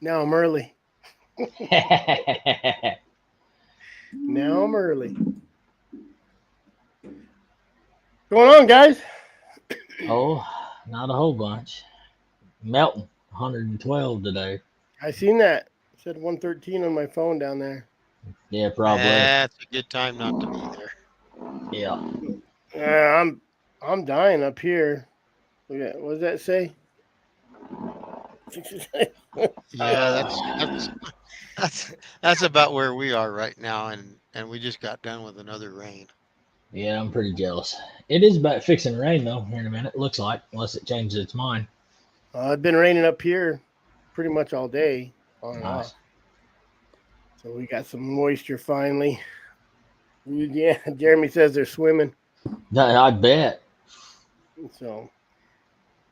Now I'm early. Now I'm early. Going on, guys? Oh, not a whole bunch. Melting 112 today. I seen that. It said 113 on my phone down there. Yeah, probably. That's a good time not to be there. Yeah. Yeah, I'm dying up here. What does that say? Yeah, that's about where we are right now, and we just got done with another rain. Yeah, I'm pretty jealous. It is about fixing to rain though here in a minute. Looks like, unless it changes its mind. It's been raining up here pretty much all day, on and off. Nice. So we got some moisture finally. Yeah, Jeremy says they're swimming. I bet. So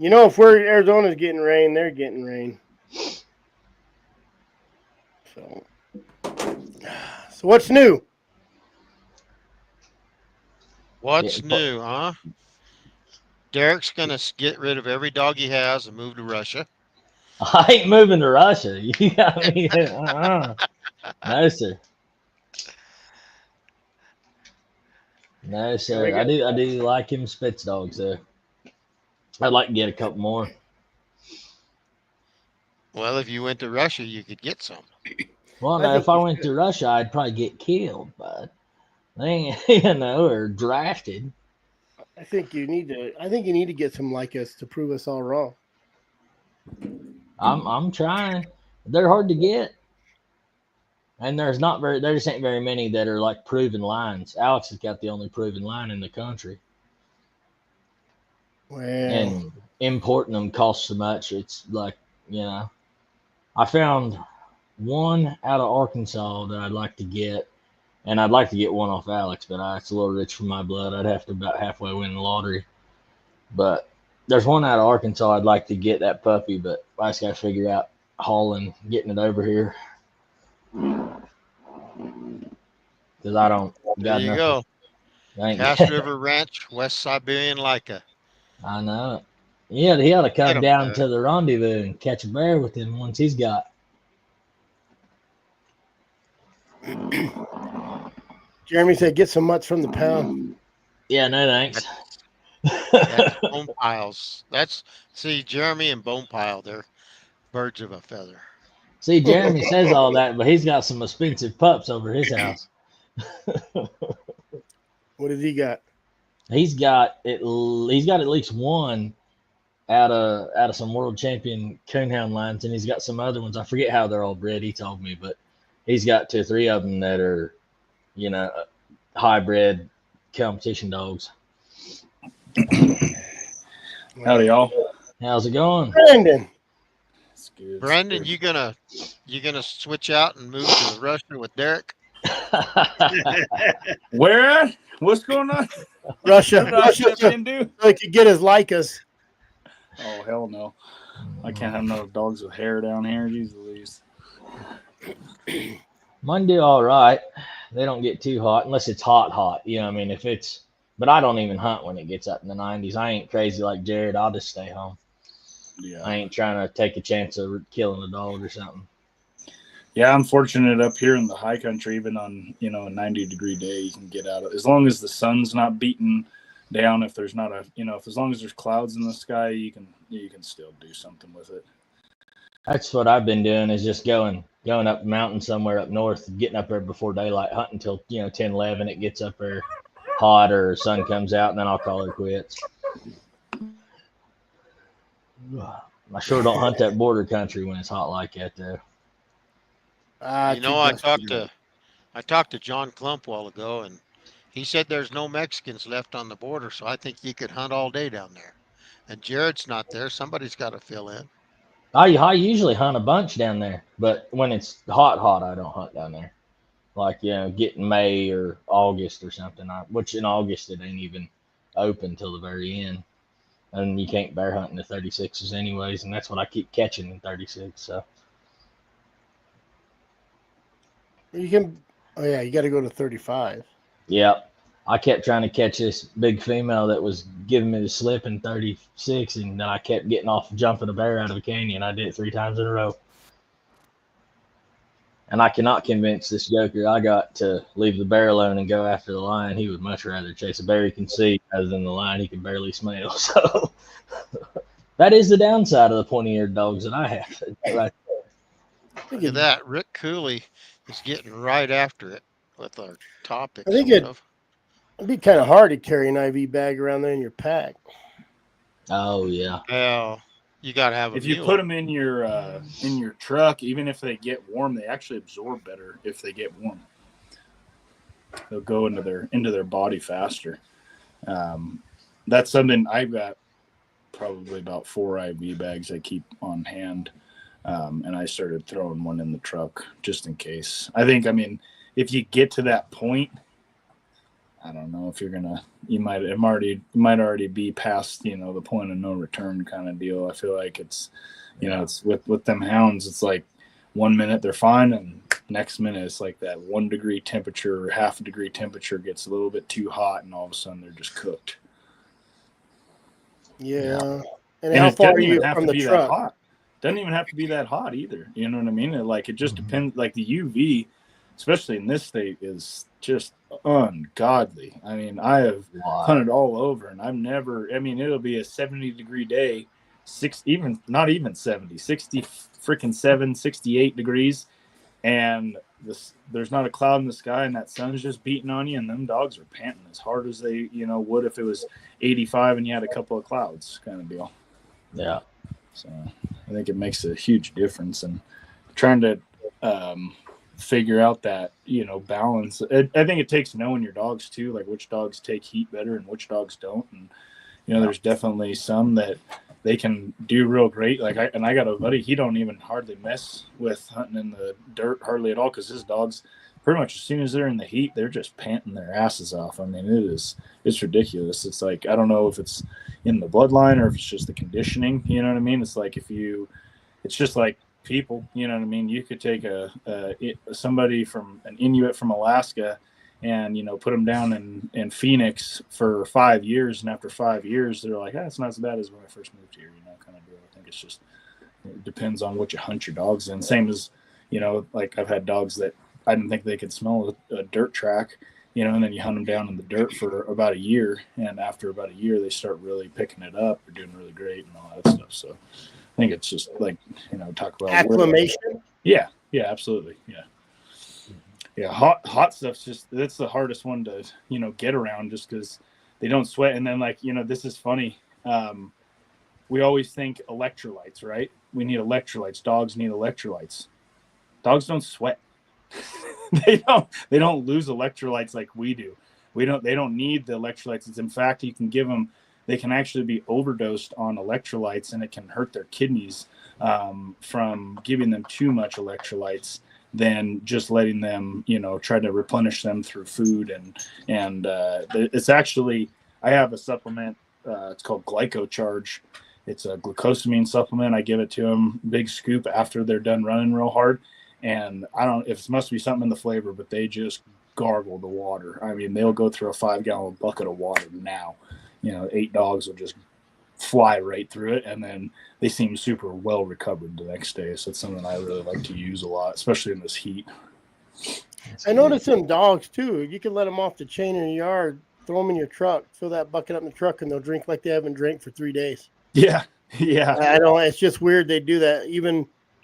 if we're Arizona's getting rain, they're getting rain. So, so what's new? What's Yeah, new, huh? Derek's gonna get rid of every dog he has and move to Russia. I ain't moving to Russia. You got me. No, sir. No, Yeah, we sir. I got. do. I do like him Spitz dogs though. I'd like to get a couple more. Well, if you went to Russia, you could get some. Well, I no, if think I you went should. to Russia, I'd probably get killed, but they, or drafted. I think you need to get some like us to prove us all wrong. I'm trying. They're hard to get, and there's not very. There just ain't very many that are like proven lines. Alex has got the only proven line in the country, Well, and importing them costs so much. It's like you know, I found one out of Arkansas that I'd like to get, and I'd like to get one off Alex, but it's a little rich for my blood. I'd have to about halfway win the lottery. But there's one out of Arkansas I'd like to get that puppy, but I just got to figure out hauling, getting it over here because I don't There got you enough. go. I ain't. Cass River Ranch, West Siberian Leica. I know it. Yeah, he ought to Get come them, down Derek. to the rendezvous and catch a bear with him once he's got. Jeremy said get some mutts from the pound. Yeah, no thanks. That's that's Bone Piles. That's see Jeremy and Bone Pile. They're birds of a feather. See, Jeremy says all that, but he's got some expensive pups over his house. What has he got? He's got at least one out of some world champion coonhound lines, and he's got some other ones. I forget how they're all bred. He told me, but he's got 2 or 3 of them that are, you know, hybrid competition dogs. Howdy, y'all. How's it going? Brandon. It's good. Brandon, you gonna switch out and move to Russia with Derek? Where at? What's going on? Russia. What did I Russia step so into? he could get his Lycas. Oh, hell no. I can't have no dogs with hair down here. Jeez Louise. Mine do all right. They don't get too hot unless it's hot, hot. You know what I mean? If it's, but I don't even hunt when it gets up in the 90s. I ain't crazy like Jared. I'll just stay home. Yeah. I ain't trying to take a chance of killing a dog or something. Yeah, I'm fortunate up here in the high country, even on, a 90-degree day, you can get out of, as long as the sun's not beating down, if there's not as long as there's clouds in the sky, you can still do something with it. That's what I've been doing is just going up the mountain somewhere up north, getting up there before daylight, hunting till 10, 11. It gets up there hot or sun comes out, and then I'll call it quits. I sure don't hunt that border country when it's hot like that, though. You know, I talked to John Klump a while ago, and he said there's no Mexicans left on the border, so I think you could hunt all day down there. And Jared's not there. Somebody's got to fill in. I usually hunt a bunch down there, but when it's hot, hot, I don't hunt down there. Like, get in May or August or something, which in August it ain't even open till the very end. And you can't bear hunt in the 36s anyways, and that's what I keep catching in 36. So You can. Oh yeah, you got to go to 35. yeah, I kept trying to catch this big female that was giving me the slip in 36, and then I kept getting off jumping a bear out of a canyon. I did it 3 times in a row. And I cannot convince this joker I got to leave the bear alone and go after the lion. He would much rather chase a bear he can see rather than the lion he can barely smell. So that is the downside of the pointy-eared dogs that I have. Right. Look at that. Rick Cooley is getting right after it with our topic. I think it'd be kind of hard to carry an IV bag around there in your pack. Oh yeah. Well, you got to have if you put them in your truck, even if they get warm, they actually absorb better if they get warm. They'll go into their body faster. That's something I've got probably about 4 IV bags I keep on hand. And I started throwing one in the truck just in case. I mean, if you get to that point, I don't know if you might already be past, the point of no return kind of deal. I feel like it's, it's with them hounds, it's like 1 minute they're fine. And next minute it's like that 1 degree temperature or half a degree temperature gets a little bit too hot. And all of a sudden they're just cooked. Yeah. And how far are you from the truck? Hot. Doesn't even have to be that hot either. You know what I mean? It just depends. Like the UV, especially in this state, is just ungodly. I mean, I have hunted all over, and I've never. I mean, it'll be a 70-degree day, not even 70, 60 freaking 68 degrees, and there's not a cloud in the sky, and that sun's just beating on you, and them dogs are panting as hard as they would if it was 85 and you had a couple of clouds, kind of deal. Yeah. So I think it makes a huge difference, and trying to figure out that balance. I think it takes knowing your dogs too, like which dogs take heat better and which dogs don't. And there's definitely some that they can do real great. Like I got a buddy, he don't even hardly mess with hunting in the dirt hardly at all, because his dogs pretty much as soon as they're in the heat, they're just panting their asses off. I mean, it's ridiculous. It's like, I don't know if it's in the bloodline or if it's just the conditioning, you know what I mean? It's like it's just like people, you know what I mean? You could take somebody from an Inuit from Alaska and, put them down in Phoenix for 5 years. And after 5 years, they're like, it's not as bad as when I first moved here, kind of deal. I think it depends on what you hunt your dogs in. Same as, like I've had dogs that I didn't think they could smell a dirt track, and then you hunt them down in the dirt for about a year. And after about a year, they start really picking it up. They're doing really great and all that stuff. So I think it's just like, talk about acclimation. Yeah, absolutely. Yeah. Yeah. Hot stuff's that's the hardest one to, get around just because they don't sweat. And then like, this is funny. We always think electrolytes, right? We need electrolytes. Dogs need electrolytes. Dogs don't sweat. They don't lose electrolytes like we do. They don't need the electrolytes. It's in fact, you can give them, they can actually be overdosed on electrolytes, and it can hurt their kidneys from giving them too much electrolytes than just letting them, try to replenish them through food. And it's actually, I have a supplement, it's called GlycoCharge. It's a glucosamine supplement. I give it to them, big scoop after they're done running real hard. And I don't, if it must be something in the flavor, but they just gargle the water. I mean, they'll go through a 5-gallon bucket of water now. 8 dogs will just fly right through it, and then they seem super well recovered the next day. So it's something I really like to use a lot, especially in this heat. I noticed some dogs too. You can let them off the chain in your yard, throw them in your truck, fill that bucket up in the truck, and they'll drink like they haven't drank for 3 days. Yeah. I know, it's just weird they do that.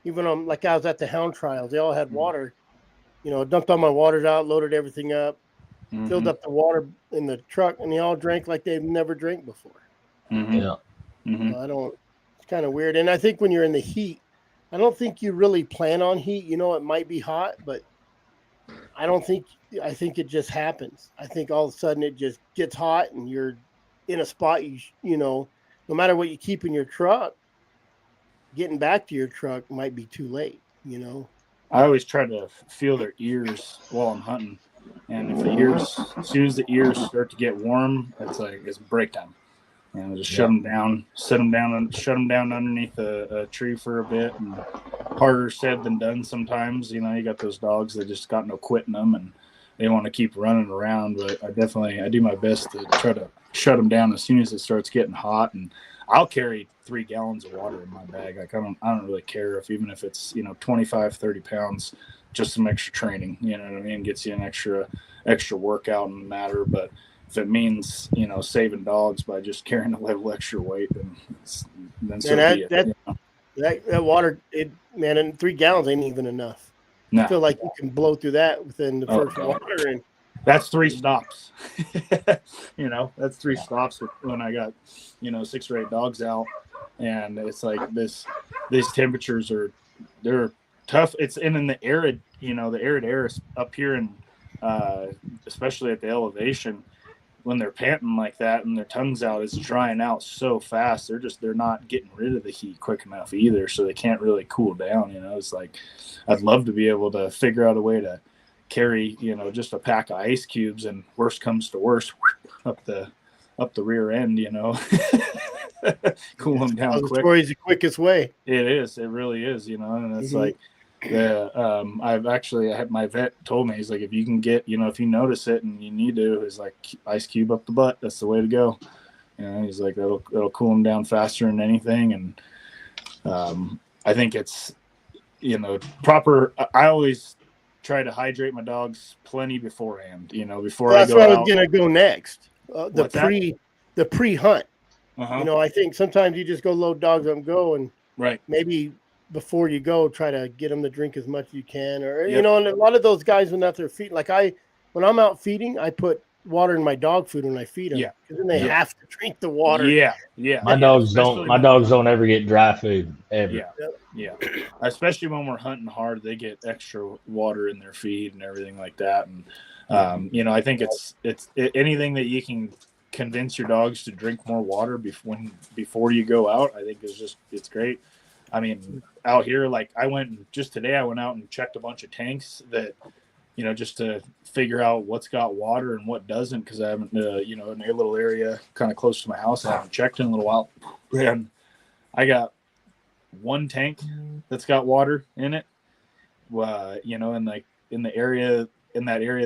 Even on, like I was at the hound trials, they all had water. Dumped all my waters out, loaded everything up, filled up the water in the truck, and they all drank like they've never drank before. Yeah. It's kind of weird. And I think when you're in the heat, I don't think you really plan on heat. It might be hot, but I think it just happens. I think all of a sudden it just gets hot and you're in a spot, no matter what you keep in your truck, getting back to your truck might be too late, I always try to feel their ears while I'm hunting. And if as soon as the ears start to get warm, it's break time. Just shut them down, shut them down underneath a tree for a bit. And harder said than done sometimes. You got those dogs that just got no quit in them, and they want to keep running around. But I do my best to try to shut them down as soon as it starts getting hot. And I'll carry 3 gallons of water in my bag. Like I don't really care even if it's, 25, 30 pounds, just some extra training, you know what I mean? Gets you an extra workout in the matter. But if it means, saving dogs by just carrying a little extra weight, then so be it. That water, and 3 gallons ain't even enough. Nah. I feel like you can blow through that within the first water, and that's 3 stops. That's 3 stops when I got 6 or 8 dogs out, and it's like these temperatures they're tough. It's in the arid, the arid air is up here, and especially at the elevation, when they're panting like that and their tongues out, it's drying out so fast. They're not getting rid of the heat quick enough either, so they can't really cool down. It's like I'd love to be able to figure out a way to carry just a pack of ice cubes, and worst comes to worst, up the rear end, cool them down quick. It's the quickest way. It is. It really is. And it's like my vet told me, he's like, if you can get, if you notice it and you need to, is like ice cube up the butt. That's the way to go. He's like, it'll cool them down faster than anything. And I think it's, proper. I always try to hydrate my dogs plenty beforehand, before I go out. That's where I was going to go next. The pre-hunt. Uh-huh. I think sometimes you just go load dogs up and go, and right. maybe before you go, try to get them to drink as much as you can, or and a lot of those guys when out there feeding, like when I'm out feeding, I put water in my dog food when I feed them, because then they have to drink the water. Yeah. My dogs don't ever get dry food ever. Yeah. Especially when we're hunting hard, they get extra water in their feed and everything like that. And I think it's anything that you can convince your dogs to drink more water before you go out, I think it's great. I mean, out here, like today I went out and checked a bunch of tanks that, just to figure out what's got water and what doesn't, because I haven't, in a little area kind of close to my house, I haven't checked in a little while. And I got 1 tank that's got water in it. And like in that area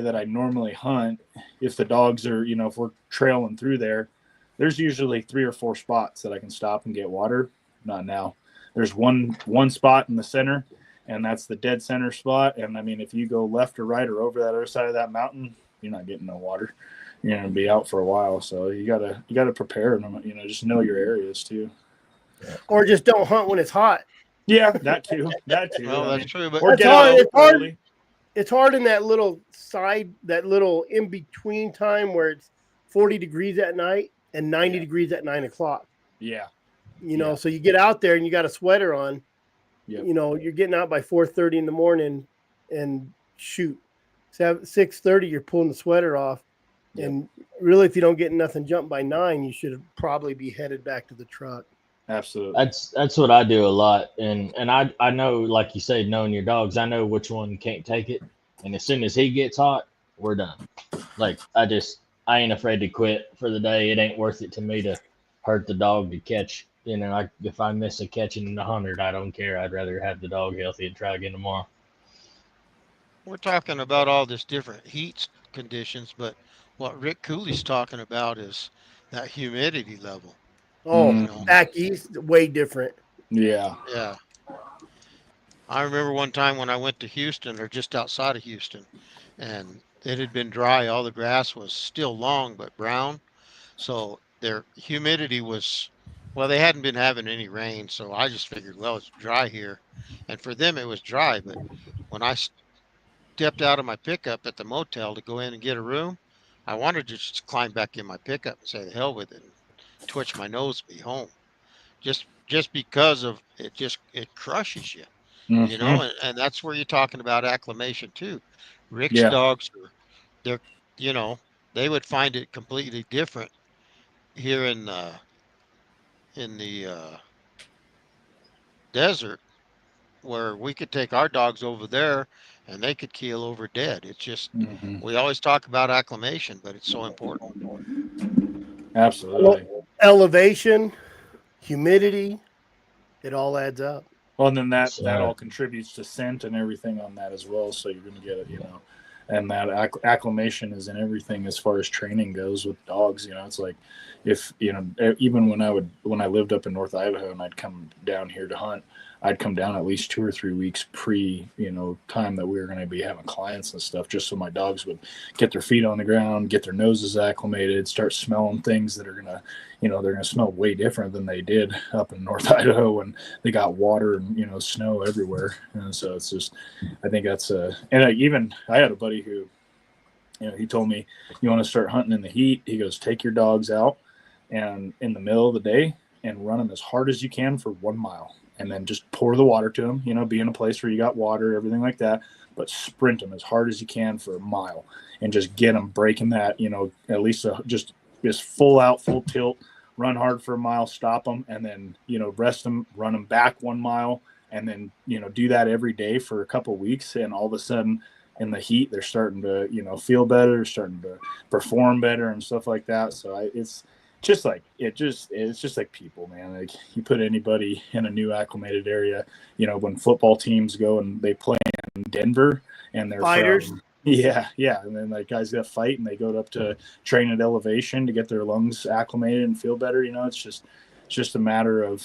that I normally hunt, if the dogs are, if we're trailing through there's usually 3 or 4 spots that I can stop and get water. Not now. There's one spot in the center, and that's the dead center spot. And I mean, if you go left or right or over that other side of that mountain, you're not getting no water. You're gonna be out for a while. So you gotta prepare them. Just know your areas too. Or just don't hunt when it's hot. Yeah, that too. Well, that's true. But it's hard in that little in between time where it's 40 degrees at night and 90 degrees at 9 o'clock. Yeah. So you get out there and you got a sweater on. Yep. You're getting out by 4:30 in the morning, and shoot, 6:30 you're pulling the sweater off. Yep. And really, if you don't get nothing jumped by 9, you should probably be headed back to the truck. Absolutely. That's what I do a lot, and I know, like you said, knowing your dogs, I know which one can't take it, and as soon as he gets hot, we're done. Like I ain't afraid to quit for the day. It ain't worth it to me to hurt the dog to catch. If I miss a catching in 100, I don't care. I'd rather have the dog healthy and try again tomorrow. We're talking about all this different heat conditions, but what Rick Cooley's talking about is that humidity level. Oh, back east, way different. Yeah. Yeah. I remember one time when I went to Houston, or just outside of Houston, and it had been dry. All the grass was still long but brown. So their humidity was, well, they hadn't been having any rain. So I just figured, well, it's dry here. And for them, it was dry. But when I stepped out of my pickup at the motel to go in and get a room, I wanted to just climb back in my pickup and say the hell with it and twitch my nose and be home. Just because of it, it crushes you, and that's where you're talking about acclimation too. Rick's dogs they're, they would find it completely different here in the desert, where we could take our dogs over there and they could keel over dead. It's just, we always talk about acclimation, but it's so important. Absolutely. Elevation, humidity, it all adds up. Well, and then that all contributes to scent and everything on that as well. So you're going to get it, and that acclimation is in everything as far as training goes with dogs. It's like, if even when I lived up in North Idaho and I'd come down here to hunt, I'd come down at least 2 or 3 weeks pre time that we were going to be having clients and stuff, just so my dogs would get their feet on the ground, get their noses acclimated, start smelling things that are going to they're going to smell way different than they did up in North Idaho when they got water and snow everywhere. And so it's just, I think that's I had a buddy who he told me, you want to start hunting in the heat, he goes, take your dogs out and in the middle of the day and run them as hard as you can for 1 mile, and then just pour the water to them, be in a place where you got water, everything like that, but sprint them as hard as you can for a mile and just get them breaking that, at least just full out, full tilt, run hard for a mile, stop them, and then, rest them, run them back 1 mile, and then, do that every day for a couple of weeks. And all of a sudden in the heat, they're starting to, feel better, starting to perform better and stuff like that. So it's just like, it's just like people, man. Like, you put anybody in a new acclimated area, when football teams go and they play in Denver and they're fighters. Yeah. And then like guys that fight and they go up to train at elevation to get their lungs acclimated and feel better. It's just a matter of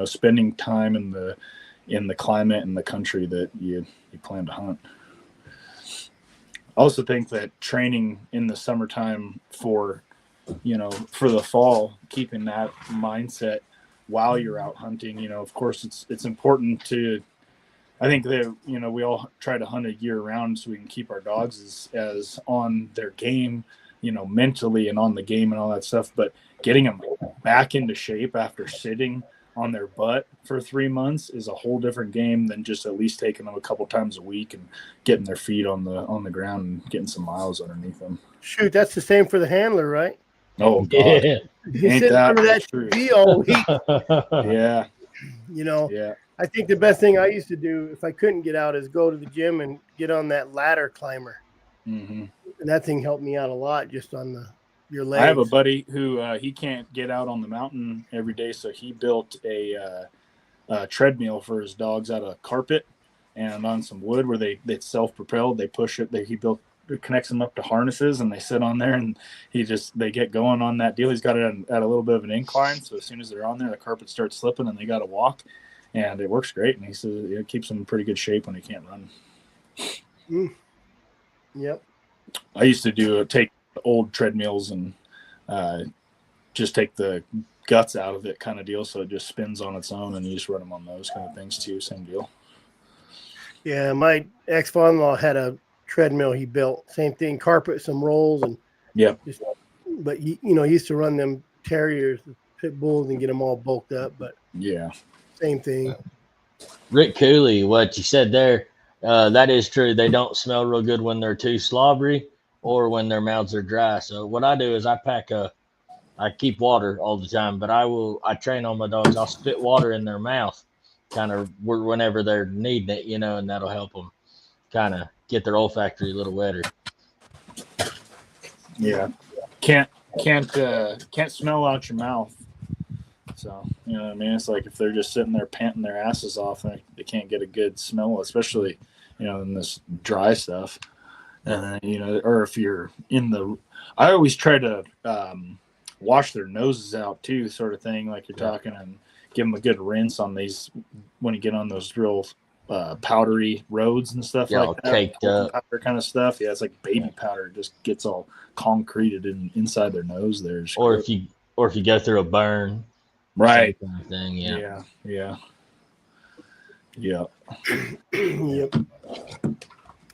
spending time in the climate and the country that you plan to hunt. I also think that training in the summertime for the fall, keeping that mindset while you're out hunting, of course it's important to, I think that, we all try to hunt a year round so we can keep our dogs as on their game, mentally and on the game and all that stuff. But getting them back into shape after sitting on their butt for 3 months is a whole different game than just at least taking them a couple times a week and getting their feet on the ground and getting some miles underneath them. Shoot, that's the same for the handler, right? Oh God, yeah. Ain't that TV all week. Yeah. Yeah. I think the best thing I used to do if I couldn't get out is go to the gym and get on that ladder climber. Mm-hmm. And that thing helped me out a lot, just on your legs. I have a buddy who he can't get out on the mountain every day, so he built a treadmill for his dogs out of carpet and on some wood where it's self-propelled. They push it. It connects them up to harnesses and they sit on there and they get going on that deal. He's got it at a little bit of an incline, so as soon as they're on there, the carpet starts slipping and they got to walk, and it works great. And he says it keeps them in pretty good shape when they can't run. Yep. I used to take old treadmills and just take the guts out of it kind of deal, so it just spins on its own, and you just run them on those kind of things too. Same deal. Yeah, my ex-father-in-law had a treadmill he built. Same thing, carpet, some rolls, and yeah. But he used to run them terriers, pit bulls, and get them all bulked up. But yeah, same thing. Rick Cooley, what you said there, that is true. They don't smell real good when they're too slobbery or when their mouths are dry. So what I do is I keep water all the time, but I train on my dogs. I'll spit water in their mouth kind of whenever they're needing it, and that'll help them kind of get their olfactory a little wetter. Yeah. Can't smell out your mouth. So, what I mean? It's like if they're just sitting there panting their asses off, they can't get a good smell, especially, in this dry stuff. Or if you're I always try to wash their noses out too, sort of thing, like you're talking, and give them a good rinse on these when you get on those real powdery roads and stuff like that. Caked up. Powder kind of stuff. Yeah, it's like baby powder. It just gets all concreted inside their nose there. Or if you go through a burn. Right. Kind of thing, yeah. Yeah. Yep.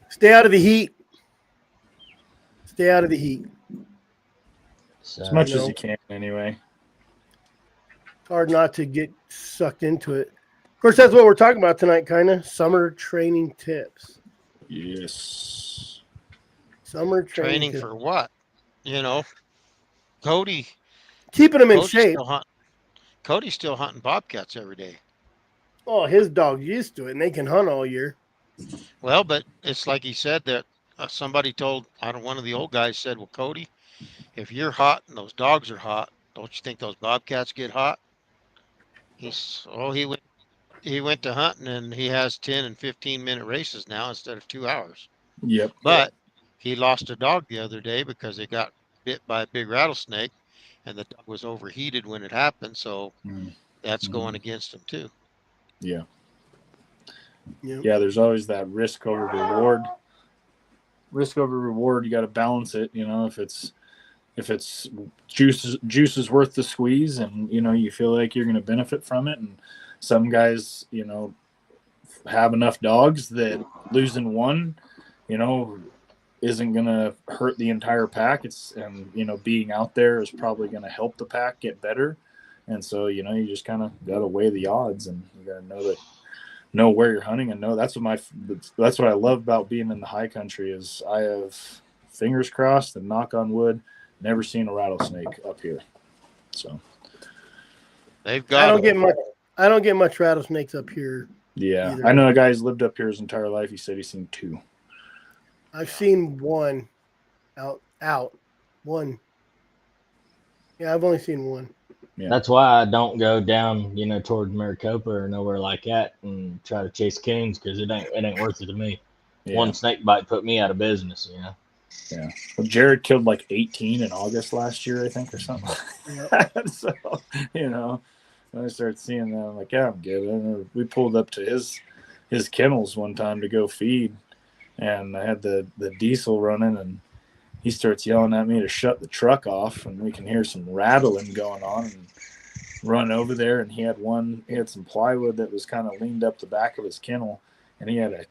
Stay out of the heat. So, as much as you can, anyway. It's hard not to get sucked into it. Of course, that's what we're talking about tonight, kind of. Summer training tips. Yes. Summer training for what? Cody. Keeping them in shape. Cody's still hunting bobcats every day. Oh, his dog's used to it, and they can hunt all year. Well, but it's like he said that somebody told, one of the old guys said, well, Cody, if you're hot and those dogs are hot, don't you think those bobcats get hot? He went to hunting and he has 10 and 15-minute races now instead of 2 hours. Yep. But he lost a dog the other day because they got bit by a big rattlesnake, and the dog was overheated when it happened. So that's going against him too. Yeah. Yep. Yeah. There's always that risk over reward. Risk over reward. You got to balance it. You know, if it's juice is worth the squeeze, and you know you feel like you're going to benefit from it, and some guys, you know, have enough dogs that losing one, you know, isn't going to hurt the entire pack. And you know, being out there is probably going to help the pack get better. And so, you know, you just kind of got to weigh the odds, and you got to know where you're hunting, and know that's what I love about being in the high country is I have, fingers crossed and knock on wood, never seen a rattlesnake up here. So they've got. I don't get much rattlesnakes up here. Yeah, either. I know a guy who's lived up here his entire life. He said he's seen 2. I've seen one out. One. Yeah, I've only seen one. Yeah. That's why I don't go down, you know, toward Maricopa or nowhere like that and try to chase coons, because it ain't worth it to me. Yeah. One snake bite put me out of business, you know. Yeah. Well, Jared killed like 18 in August last year, I think, or something. Yep. So, you know, when I started seeing that, I'm like, yeah, I'm good. And we pulled up to his kennels one time to go feed, and I had the diesel running, and he starts yelling at me to shut the truck off, and we can hear some rattling going on, and run over there, and he had some plywood that was kind of leaned up the back of his kennel, and he had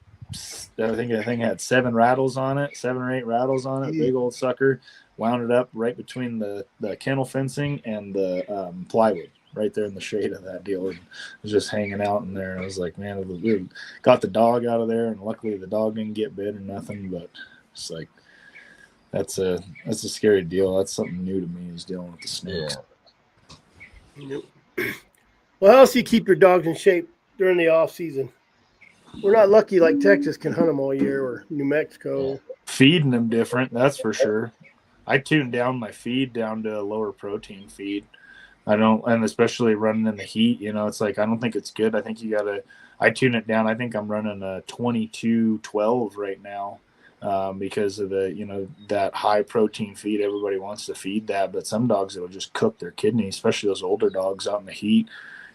I think had 7 rattles on it, 7 or 8 rattles on it, big old sucker, wound it up right between the kennel fencing and the plywood, right there in the shade of that deal. And it was just hanging out in there. I was like, man, we got the dog out of there, and luckily the dog didn't get bit or nothing, but it's like, that's a scary deal. That's something new to me, is dealing with the snakes. Yeah. Yep. Well, how else do you keep your dogs in shape during the off season? We're not lucky like Texas can hunt them all year, or New Mexico. Yeah. Feeding them different, that's for sure. I tune down my feed down to a lower protein feed. And especially running in the heat, you know, it's like, I don't think it's good. I think I tune it down. I think I'm running a 22-12 right now. Because of the, you know, that high protein feed, everybody wants to feed that, but some dogs, it'll just cook their kidney, especially those older dogs out in the heat.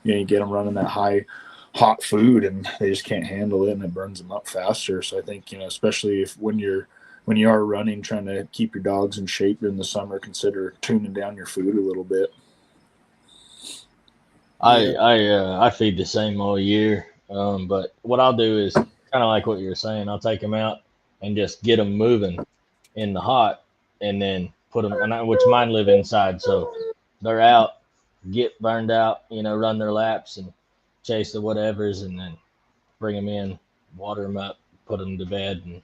You know, you get them running that hot food, and they just can't handle it, and it burns them up faster. So I think, you know, especially when you are running, trying to keep your dogs in shape during the summer, consider tuning down your food a little bit. I feed the same all year, but what I'll do is kind of like what you were saying. I'll take them out and just get them moving in the hot, and then put them, which mine live inside, so they're out, get burned out, you know, run their laps and chase the whatevers, and then bring them in, water them up, put them to bed, and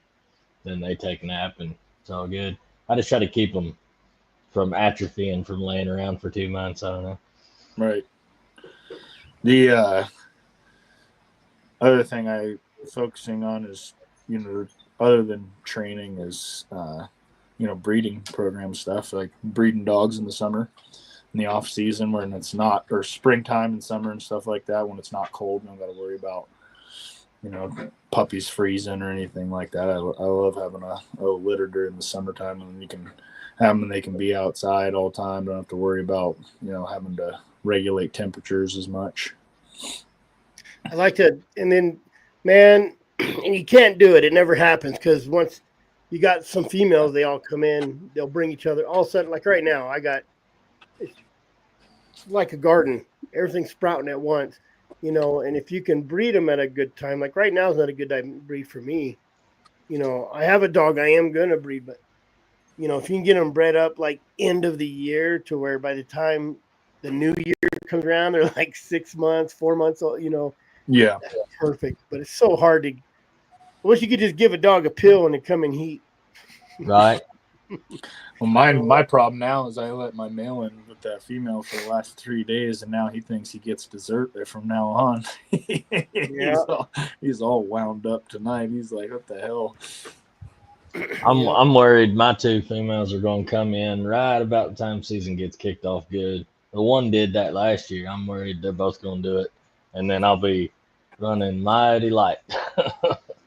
then they take a nap, and it's all good. I just try to keep them from atrophying from laying around for 2 months. I don't know. Right. The other thing I'm focusing on is, you know, other than training, is you know, breeding program stuff, like breeding dogs in the summer, in the off season, when it's not, or springtime and summer and stuff like that, when it's not cold, you don't got to worry about, you know, puppies freezing or anything like that. I love having a litter during the summertime, and you can have them and they can be outside all the time. Don't have to worry about, you know, having to regulate temperatures as much. I like to, and then, man, and you can't do it. It never happens, because once you got some females, they all come in, they'll bring each other. All of a sudden, like right now, it's like a garden. Everything's sprouting at once, you know, and if you can breed them at a good time, like right now is not a good time to breed for me. You know, I have a dog I am going to breed, but, you know, if you can get them bred up like end of the year, to where by the time the new year comes around, they're like 6 months, 4 months old, you know. Yeah. That's perfect. But it's so hard to, I wish you could just give a dog a pill and it come in heat. Right. Well, my problem now is I let my male in with that female for the last 3 days, and now he thinks he gets dessert from now on. Yeah. He's all wound up tonight. He's like, what the hell? I'm worried my 2 females are going to come in right about the time season gets kicked off good. The one did that last year. I'm worried they're both going to do it, and then I'll be running mighty light.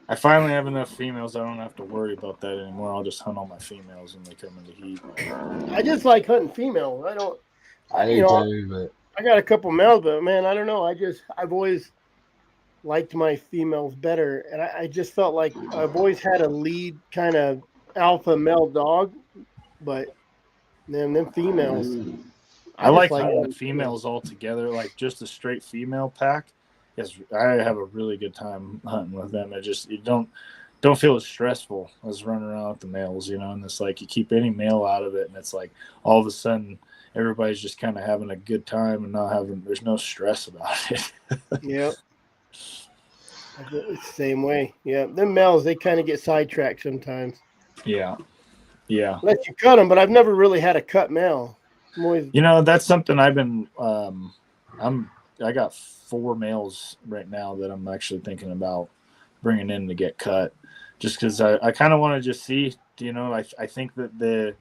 I finally have enough females. I don't have to worry about that anymore. I'll just hunt all my females when they come into heat. I just like hunting females. I don't, I you do know, too, but I got a couple males, but man, I don't know. I've always liked my females better, and I just felt like I've always had a lead kind of alpha male dog, but man, them females, I I just like like hunting the them females all together, like just a straight female pack. Yes, I have a really good time hunting with them. It just you don't feel as stressful as running around with the males, and it's like you keep any male out of it, and it's like all of a sudden everybody's just kind of having a good time and there's no stress about it. Yeah, I feel it's the same way. Yeah, them males, they kind of get sidetracked sometimes. Yeah, yeah. Let you cut them, but I've never really had a cut male. I'm always, That's something I've been. I got 4 males right now that I'm actually thinking about bringing in to get cut, just because I kind of want to just see. I think that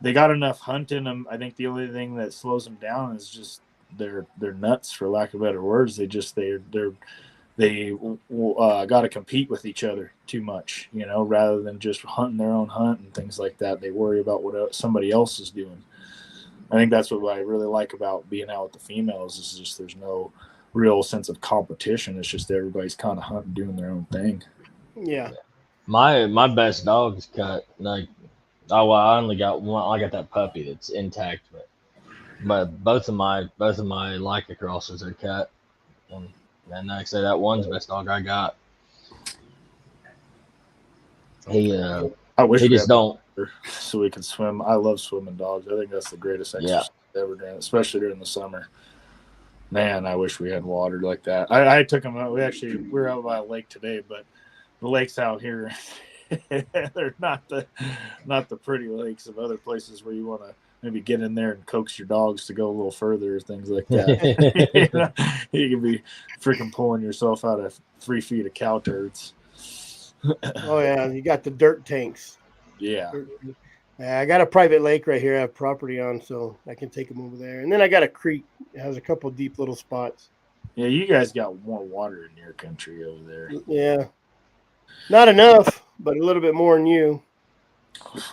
they got enough hunt in them. I think the only thing that slows them down is just they're nuts, for lack of better words. They got to compete with each other too much, rather than just hunting their own hunt and things like that. They worry about what somebody else is doing. I think that's what I really like about being out with the females is just there's no real sense of competition. It's just everybody's kind of hunting, doing their own thing. yeah. my best dog is cut. Like, oh well, I only got one. I got that puppy that's intact, but both of my Leica crosses are cut. And like I say, that one's the best dog I got. He I wish he we just had don't. water so we could swim. I love swimming dogs. I think that's the greatest Yeah. exercise ever done, especially during the summer. Man, I wish we had water like that. I took them out. We were out by a lake today, but the lakes out here, they're not the pretty lakes of other places where you want to maybe get in there and coax your dogs to go a little further, things like that. You can be freaking pulling yourself out of 3 feet of cow turds. Oh yeah, you got the dirt tanks. Yeah. I got a private lake right here I have property on, so I can take them over there. And then I got a creek. It has a couple deep little spots. Yeah, you guys got more water in your country over there. Yeah. Not enough, but a little bit more than you.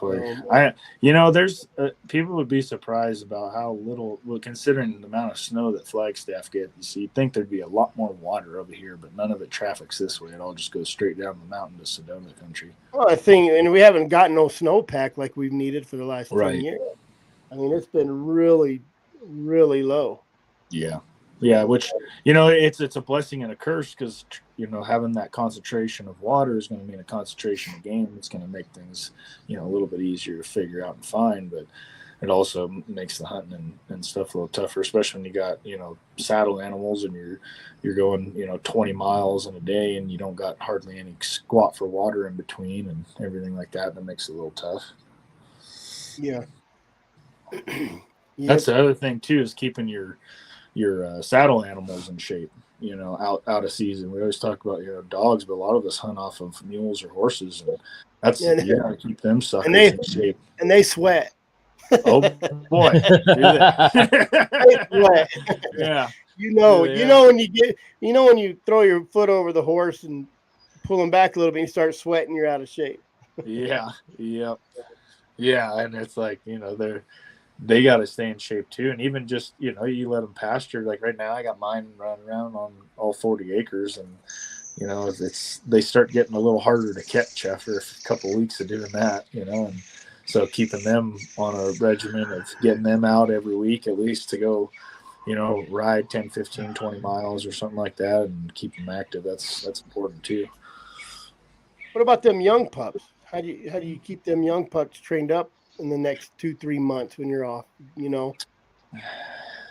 There's people would be surprised about how little, well, considering the amount of snow that Flagstaff gets. You'd think there'd be a lot more water over here, but none of it traffics this way. It all just goes straight down the mountain to Sedona country. Well, I think, and we haven't gotten no snowpack like we've needed for the last 10 Right. years. I mean, it's been really, really low. Yeah. Yeah, which, it's a blessing and a curse because, having that concentration of water is going to mean a concentration of game. It's going to make things, a little bit easier to figure out and find, but it also makes the hunting and stuff a little tougher, especially when you got, saddle animals and you're going, 20 miles in a day and you don't got hardly any squat for water in between and everything like that. That makes it a little tough. Yeah. That's the other thing too, is keeping your saddle animals in shape, out of season. We always talk about, dogs, but a lot of us hunt off of mules or horses, and you gotta keep them suckers in shape. And they sweat. Oh boy. They sweat. Yeah. When you throw your foot over the horse and pull them back a little bit and you start sweating, you're out of shape. Yeah. Yep. Yeah. And it's like, they got to stay in shape too. And even just, you let them pasture. Like right now, I got mine running around on all 40 acres. And, they start getting a little harder to catch after a couple of weeks of doing that, and so keeping them on a regimen of getting them out every week, at least to go, ride 10, 15, 20 miles or something like that and keep them active. That's important too. What about them young pups? How do you keep them young pups trained up in the next 2-3 months when you're off?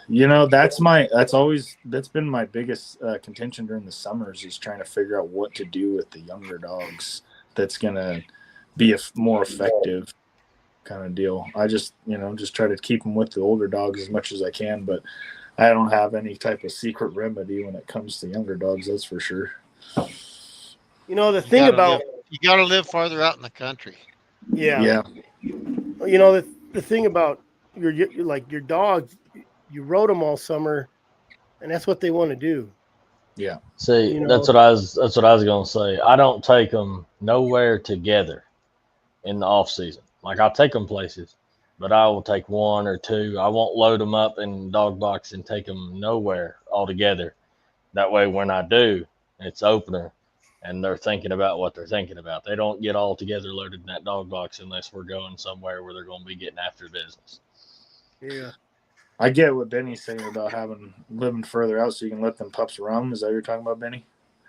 That's been my biggest contention during the summers, is trying to figure out what to do with the younger dogs that's gonna be a more effective kind of deal. I just try to keep them with the older dogs as much as I can, but I don't have any type of secret remedy when it comes to younger dogs, that's for sure. The thing about you got to live farther out in the country. Yeah. The thing about your dogs, you rode them all summer, and that's what they want to do. Yeah. See, that's what I was gonna say. I don't take them nowhere together in the off season. Like I'll take them places, but I will take one or two. I won't load them up in dog box and take them nowhere altogether. That way, when I do, it's opener, and they're thinking about what they're thinking about. They don't get all together loaded in that dog box unless we're going somewhere where they're going to be getting after business. Yeah. I get what Benny's saying about living further out so you can let them pups roam. Is that what you're talking about, Benny?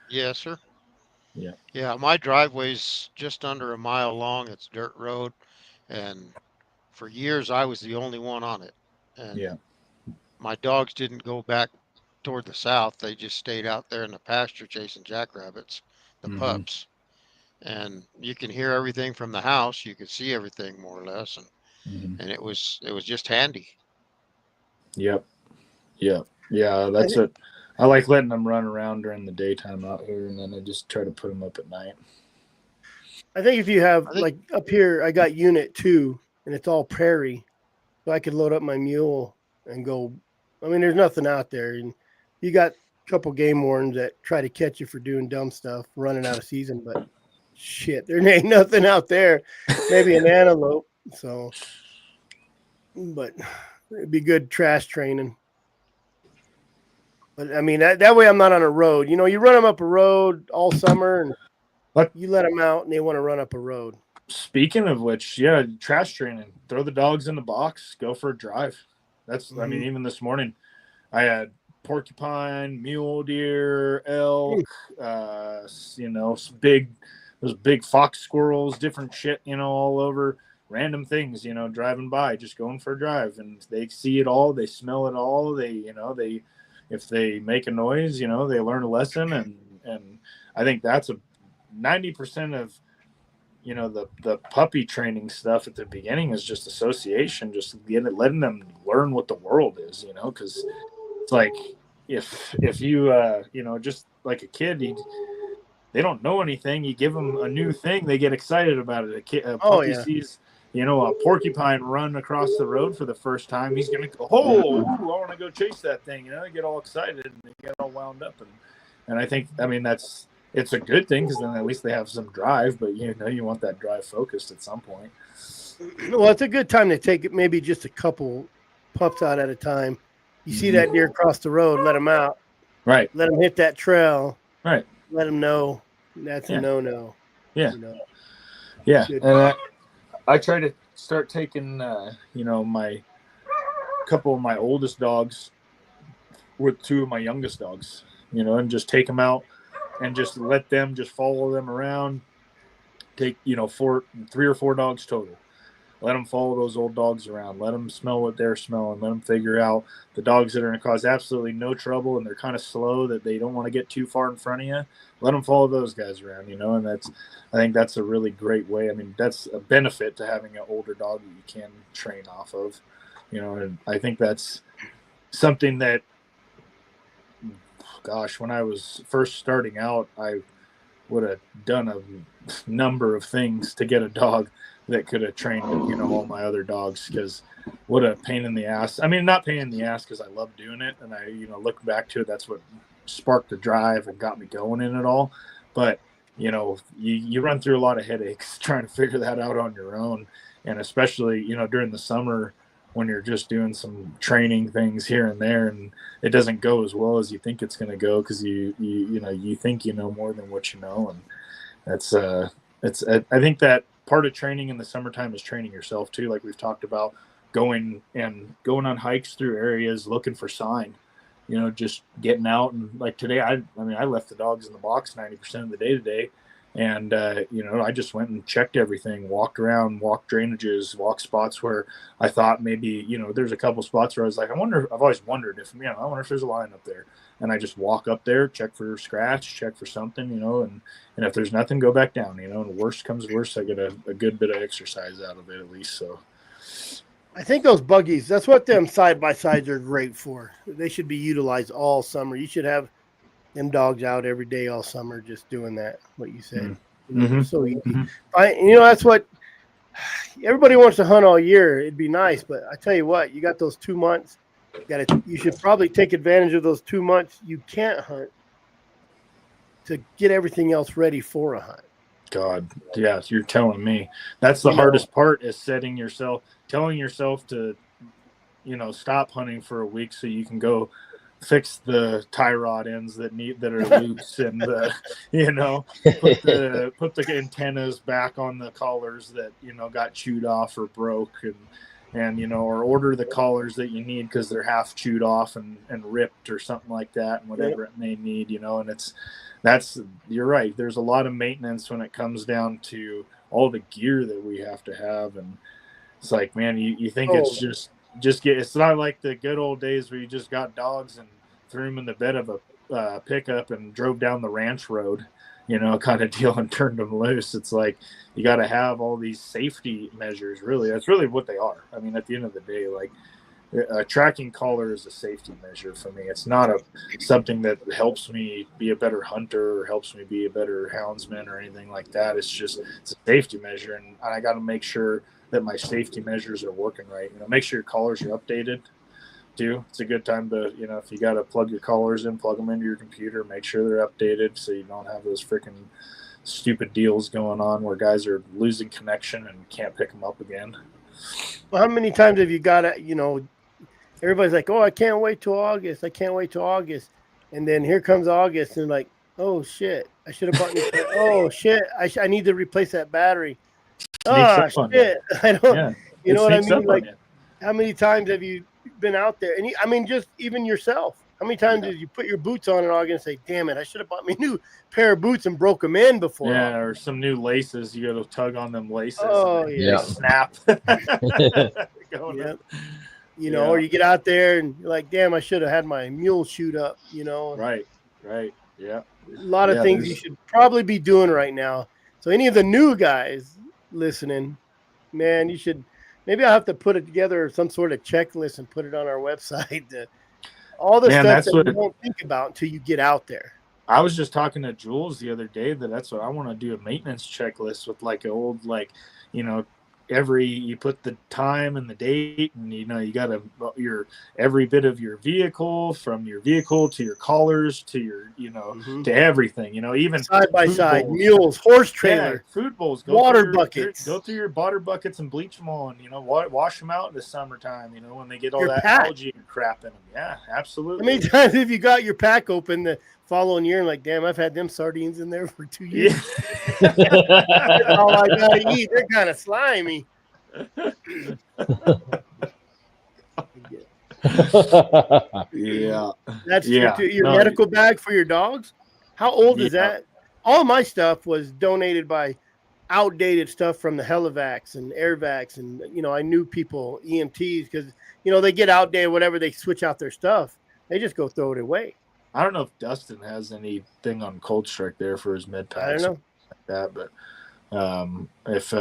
Yes, sir. Yeah. Yeah, my driveway's just under a mile long. It's dirt road, and for years I was the only one on it. And Yeah. my dogs didn't go back toward the south. They just stayed out there in the pasture chasing jackrabbits, the Mm-hmm. pups. And you can hear everything from the house. You could see everything more or less, Mm-hmm. and it was just handy. Yep. Yep. Yeah. That's it. I like letting them run around during the daytime out here, and then I just try to put them up at night. I think if you have I think like up here, I got unit 2, and it's all prairie, so I could load up my mule and go. I mean, there's nothing out there, and you got a couple game wardens that try to catch you for doing dumb stuff, running out of season. But shit, there ain't nothing out there. Maybe an antelope. So, but it'd be good trash training. But I mean, that way I'm not on a road. You know, you run them up a road all summer, and But you let them out, and they want to run up a road. speaking of which, yeah, trash training. Throw the dogs in the box. Go for a drive. I mean, even this morning, I had porcupine, mule deer, elk, some those big fox squirrels, different shit, all over, random things, driving by, just going for a drive, and they see it all, they smell it all, if they make a noise, they learn a lesson, and I think that's 90% of the puppy training stuff at the beginning is just association, just letting them learn what the world is, because it's like if you just like a kid, they don't know anything. You give them a new thing, they get excited about it. A puppy sees a porcupine run across the road for the first time. He's gonna go, oh, ooh, I want to go chase that thing. They get all excited and they get all wound up, and I think it's a good thing because then at least they have some drive. But you want that drive focused at some point. Well, it's a good time to take maybe just a couple pups out at a time. You see that deer cross the road, let them out. Right. Let them hit that trail. Right. Let them know that's a no-no. Yeah. Yeah. And I try to start taking, my couple of my oldest dogs with 2 of my youngest dogs, and just take them out and just let them just follow them around. Take, 3 or 4 dogs total. Let them follow those old dogs around. Let them smell what they're smelling. Let them figure out the dogs that are going to cause absolutely no trouble and they're kind of slow that they don't want to get too far in front of you. Let them follow those guys around, and I think that's a really great way. I mean, that's a benefit to having an older dog that you can train off of, and I think that's something that, gosh, when I was first starting out, I would have done a number of things to get a dog that could have trained all my other dogs, because what a pain in the ass. I mean, not pain in the ass because I love doing it, and I look back to it, that's what sparked the drive and got me going in it all. But you run through a lot of headaches trying to figure that out on your own, and especially during the summer when you're just doing some training things here and there and it doesn't go as well as you think it's going to go because you think more than what and that's I think that part of training in the summertime is training yourself too, like we've talked about, going on hikes through areas looking for sign, just getting out. And like today, I left the dogs in the box 90% of the day today, and I just went and checked everything, walked around, walked drainages, walked spots where I thought maybe there's a couple spots where I was like, I've always wondered if I wonder if there's a line up there. And I just walk up there, check for scratch, check for something, and if there's nothing, go back down, and worst comes worst, I get a good bit of exercise out of it at least. So I think those buggies, that's what them side-by-sides are great for. They should be utilized all summer. You should have them dogs out every day all summer just doing that, what you said. It's so easy. That's what everybody wants to hunt all year. It'd be nice, but I tell you what, you got those 2 months. You should probably take advantage of those 2 months you can't hunt to get everything else ready for a hunt. God, yeah, you're telling me. That's the hardest part, is telling yourself to, stop hunting for a week so you can go fix the tie rod ends that are loose and put the antennas back on the collars that got chewed off or broke, and or order the collars that you need because they're half chewed off and ripped or something like that, and whatever it may need, and you're right. There's a lot of maintenance when it comes down to all the gear that we have to have, and it's like, man, you think it's it's not like the good old days where you just got dogs and threw them in the bed of a pickup and drove down the ranch road, kind of deal, and turned them loose. It's like you got to have all these safety measures. Really, that's really what they are. I mean, at the end of the day, like a tracking collar is a safety measure for me. It's not something that helps me be a better hunter or helps me be a better houndsman or anything like that. It's a safety measure, and I got to make sure that my safety measures are working right. Make sure your collars are updated too. It's a good time to, if you got to plug your collars in, plug them into your computer, make sure they're updated so you don't have those freaking stupid deals going on where guys are losing connection and can't pick them up again. Well, how many times have you got to, everybody's like, oh, I can't wait till August. I can't wait till August. And then here comes August and like, oh shit, I should have bought new. Oh shit, I need to replace that battery. Oh shit, I don't. You know what I mean? Like, how many times have you been out there? And I mean, just even yourself. How many times did you put your boots on in August and say, "Damn it, I should have bought me a new pair of boots and broke them in before"? Yeah, or some new laces. You got to tug on them laces. Oh and yeah, they snap. Or you get out there and you're like, "Damn, I should have had my mule chute up." Right, yeah. A lot of things you should probably be doing right now. So any of the new guys listening, man, you should. Maybe I'll have to put it together, some sort of checklist, and put it on our website. All the stuff that you don't think about until you get out there. I was just talking to Jules the other day that's what I want to do, a maintenance checklist with like an old, you put the time and the date, and you got your every bit of your vehicle, from your vehicle to your collars to your to everything, even side by side bowls, mules, horse trailer, food bowls, water buckets, go through your water buckets and bleach them all, and wash them out in the summertime, when they get all your that pack. algae and crap in them. Yeah, absolutely. How many times have you got your pack open the following year and like, damn, I've had them sardines in there for 2 years. That's all I gotta eat. They're kind of slimy. Yeah, that's your medical bag for your dogs. How old is that? All my stuff was donated by outdated stuff from the Helivacs and Airvacs, and I knew people, EMTs, because they get outdated, whatever, they switch out their stuff, they just go throw it away. I don't know if Dustin has anything on Cold Strike there for his med packs. I don't know like that, but if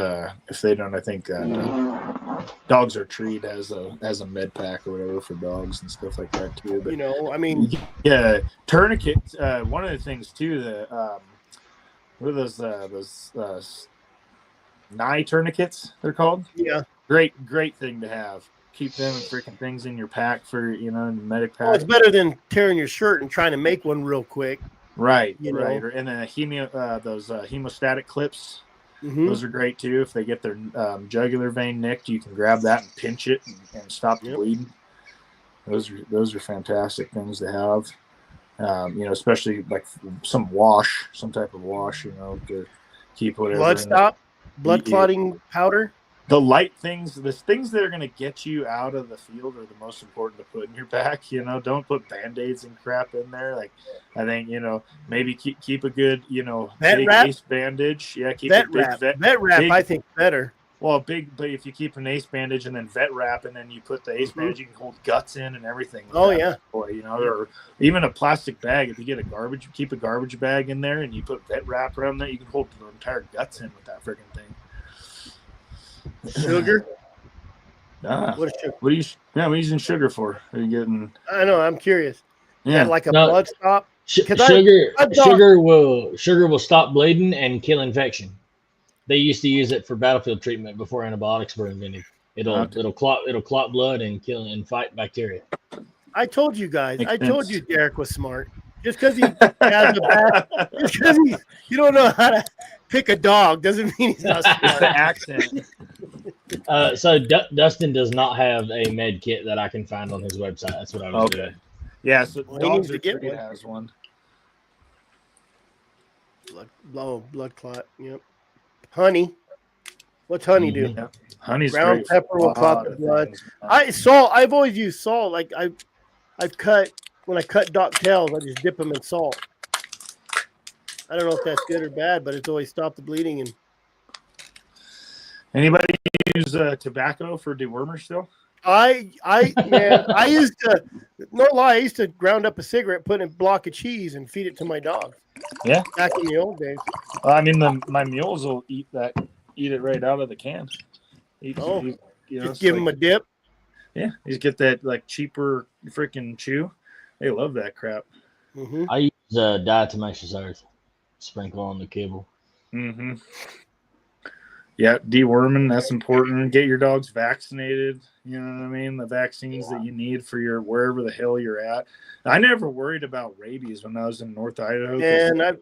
they don't, I think Dogs Are Treat has a med pack or whatever for dogs and stuff like that too. But yeah, tourniquets. One of the things too, what are those nigh tourniquets? They're called. Yeah, great thing to have. Keep them freaking things in your pack for in the medic pack. Oh, it's better than tearing your shirt and trying to make one real quick. Right, right. And then those hemostatic clips. Mm-hmm. Those are great too. If they get their jugular vein nicked, you can grab that and pinch it and stop the bleeding. Those are fantastic things to have. Especially like some type of wash. To keep whatever. Blood clotting powder. The light things, the things that are going to get you out of the field are the most important to put in your pack. Don't put Band-Aids and crap in there. Like, I think, maybe keep a good, big ace bandage. Yeah, keep a big vet wrap. I think better. Well, but if you keep an ace bandage and then vet wrap, and then you put the ace bandage, you can hold guts in and everything. Or even a plastic bag. If you get keep a garbage bag in there, and you put vet wrap around that, you can hold the entire guts in with that freaking thing. Sugar? What is sugar? What are you using sugar for? Are you getting? I know. I'm curious. Yeah, like a blood stop. Sugar will stop bleeding and kill infection. They used to use it for battlefield treatment before antibiotics were invented. It'll clot blood and kill and fight bacteria. I told you guys. I told you Derek was smart. Just because he has a bad, just because you don't know how to pick a dog doesn't mean he's not It's the smart. accent. So Dustin does not have a med kit that I can find on his website. That's what I was doing. Yeah, so Well, he needs Dogs to Are get Treat one. has one. Blood clot. Yep. Honey. What's honey do? Yeah. Honey's Ground great. pepper will clot the blood. I've always used salt. Like I've cut when I cut dock tails, I just dip them in salt. I don't know if that's good or bad, but it's always stopped the bleeding. And anybody use tobacco for dewormer still? I used to, no lie, I used to ground up a cigarette, put in a block of cheese, and feed it to my dog. Yeah. Back in the old days. I mean, my mules will eat it right out of the can. Just give them a dip. Yeah, you get that like cheaper freaking chew. They love that crap. Mm-hmm. I use diatomaceous earth, sprinkle on the kibble. Mm-hmm. Yeah, deworming, that's important. Get your dogs vaccinated. You know what I mean? The vaccines that you need for your wherever the hell you're at. I never worried about rabies when I was in North Idaho. And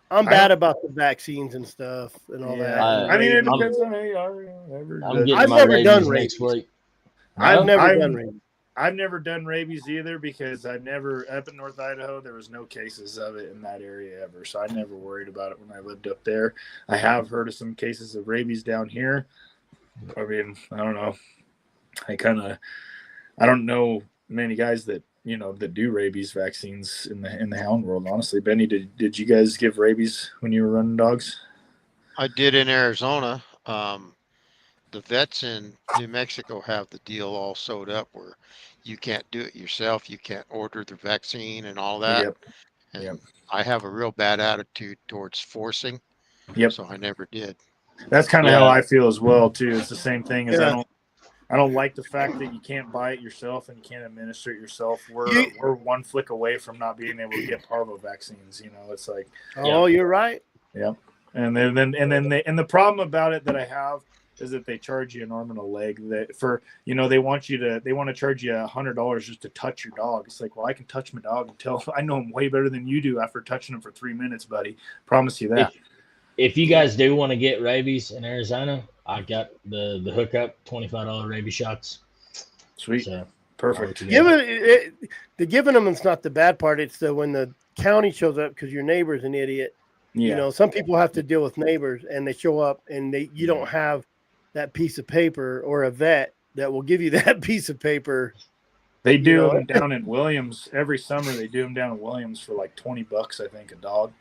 I'm bad about the vaccines and stuff and all that. I mean, it depends on who you are. I've never done rabies next week. I've never done rabies. I've never done rabies either because up in North Idaho, there was no cases of it in that area ever. So I never worried about it when I lived up there. I have heard of some cases of rabies down here. I mean, I don't know. I don't know many guys that do rabies vaccines in the hound world. Honestly, Benny, did you guys give rabies when you were running dogs? I did in Arizona. The vets in New Mexico have the deal all sewed up where you can't do it yourself. You can't order the vaccine and all that. And I have a real bad attitude towards forcing. So I never did. That's kind of how I feel as well too. It's the same thing as I don't like the fact that you can't buy it yourself and you can't administer it yourself. We're one flick away from not being able to get parvo vaccines. It's like, you're right. Yep. And then the problem about it that I have is that they charge you an arm and a leg they want to charge you $100 just to touch your dog. It's like, well, I can touch my dog until I know him way better than you do after touching him for 3 minutes, buddy. Promise you that. If you guys do want to get rabies in Arizona, I got the hookup $25 rabies shots. Sweet. So, perfect. The giving them is not the bad part. It's when the county shows up because your neighbor's an idiot. Yeah. Some people have to deal with neighbors and they show up and you don't have that piece of paper or a vet that will give you that piece of paper. They do them down in Williams every summer. They do them down in Williams for like $20, I think, a dog.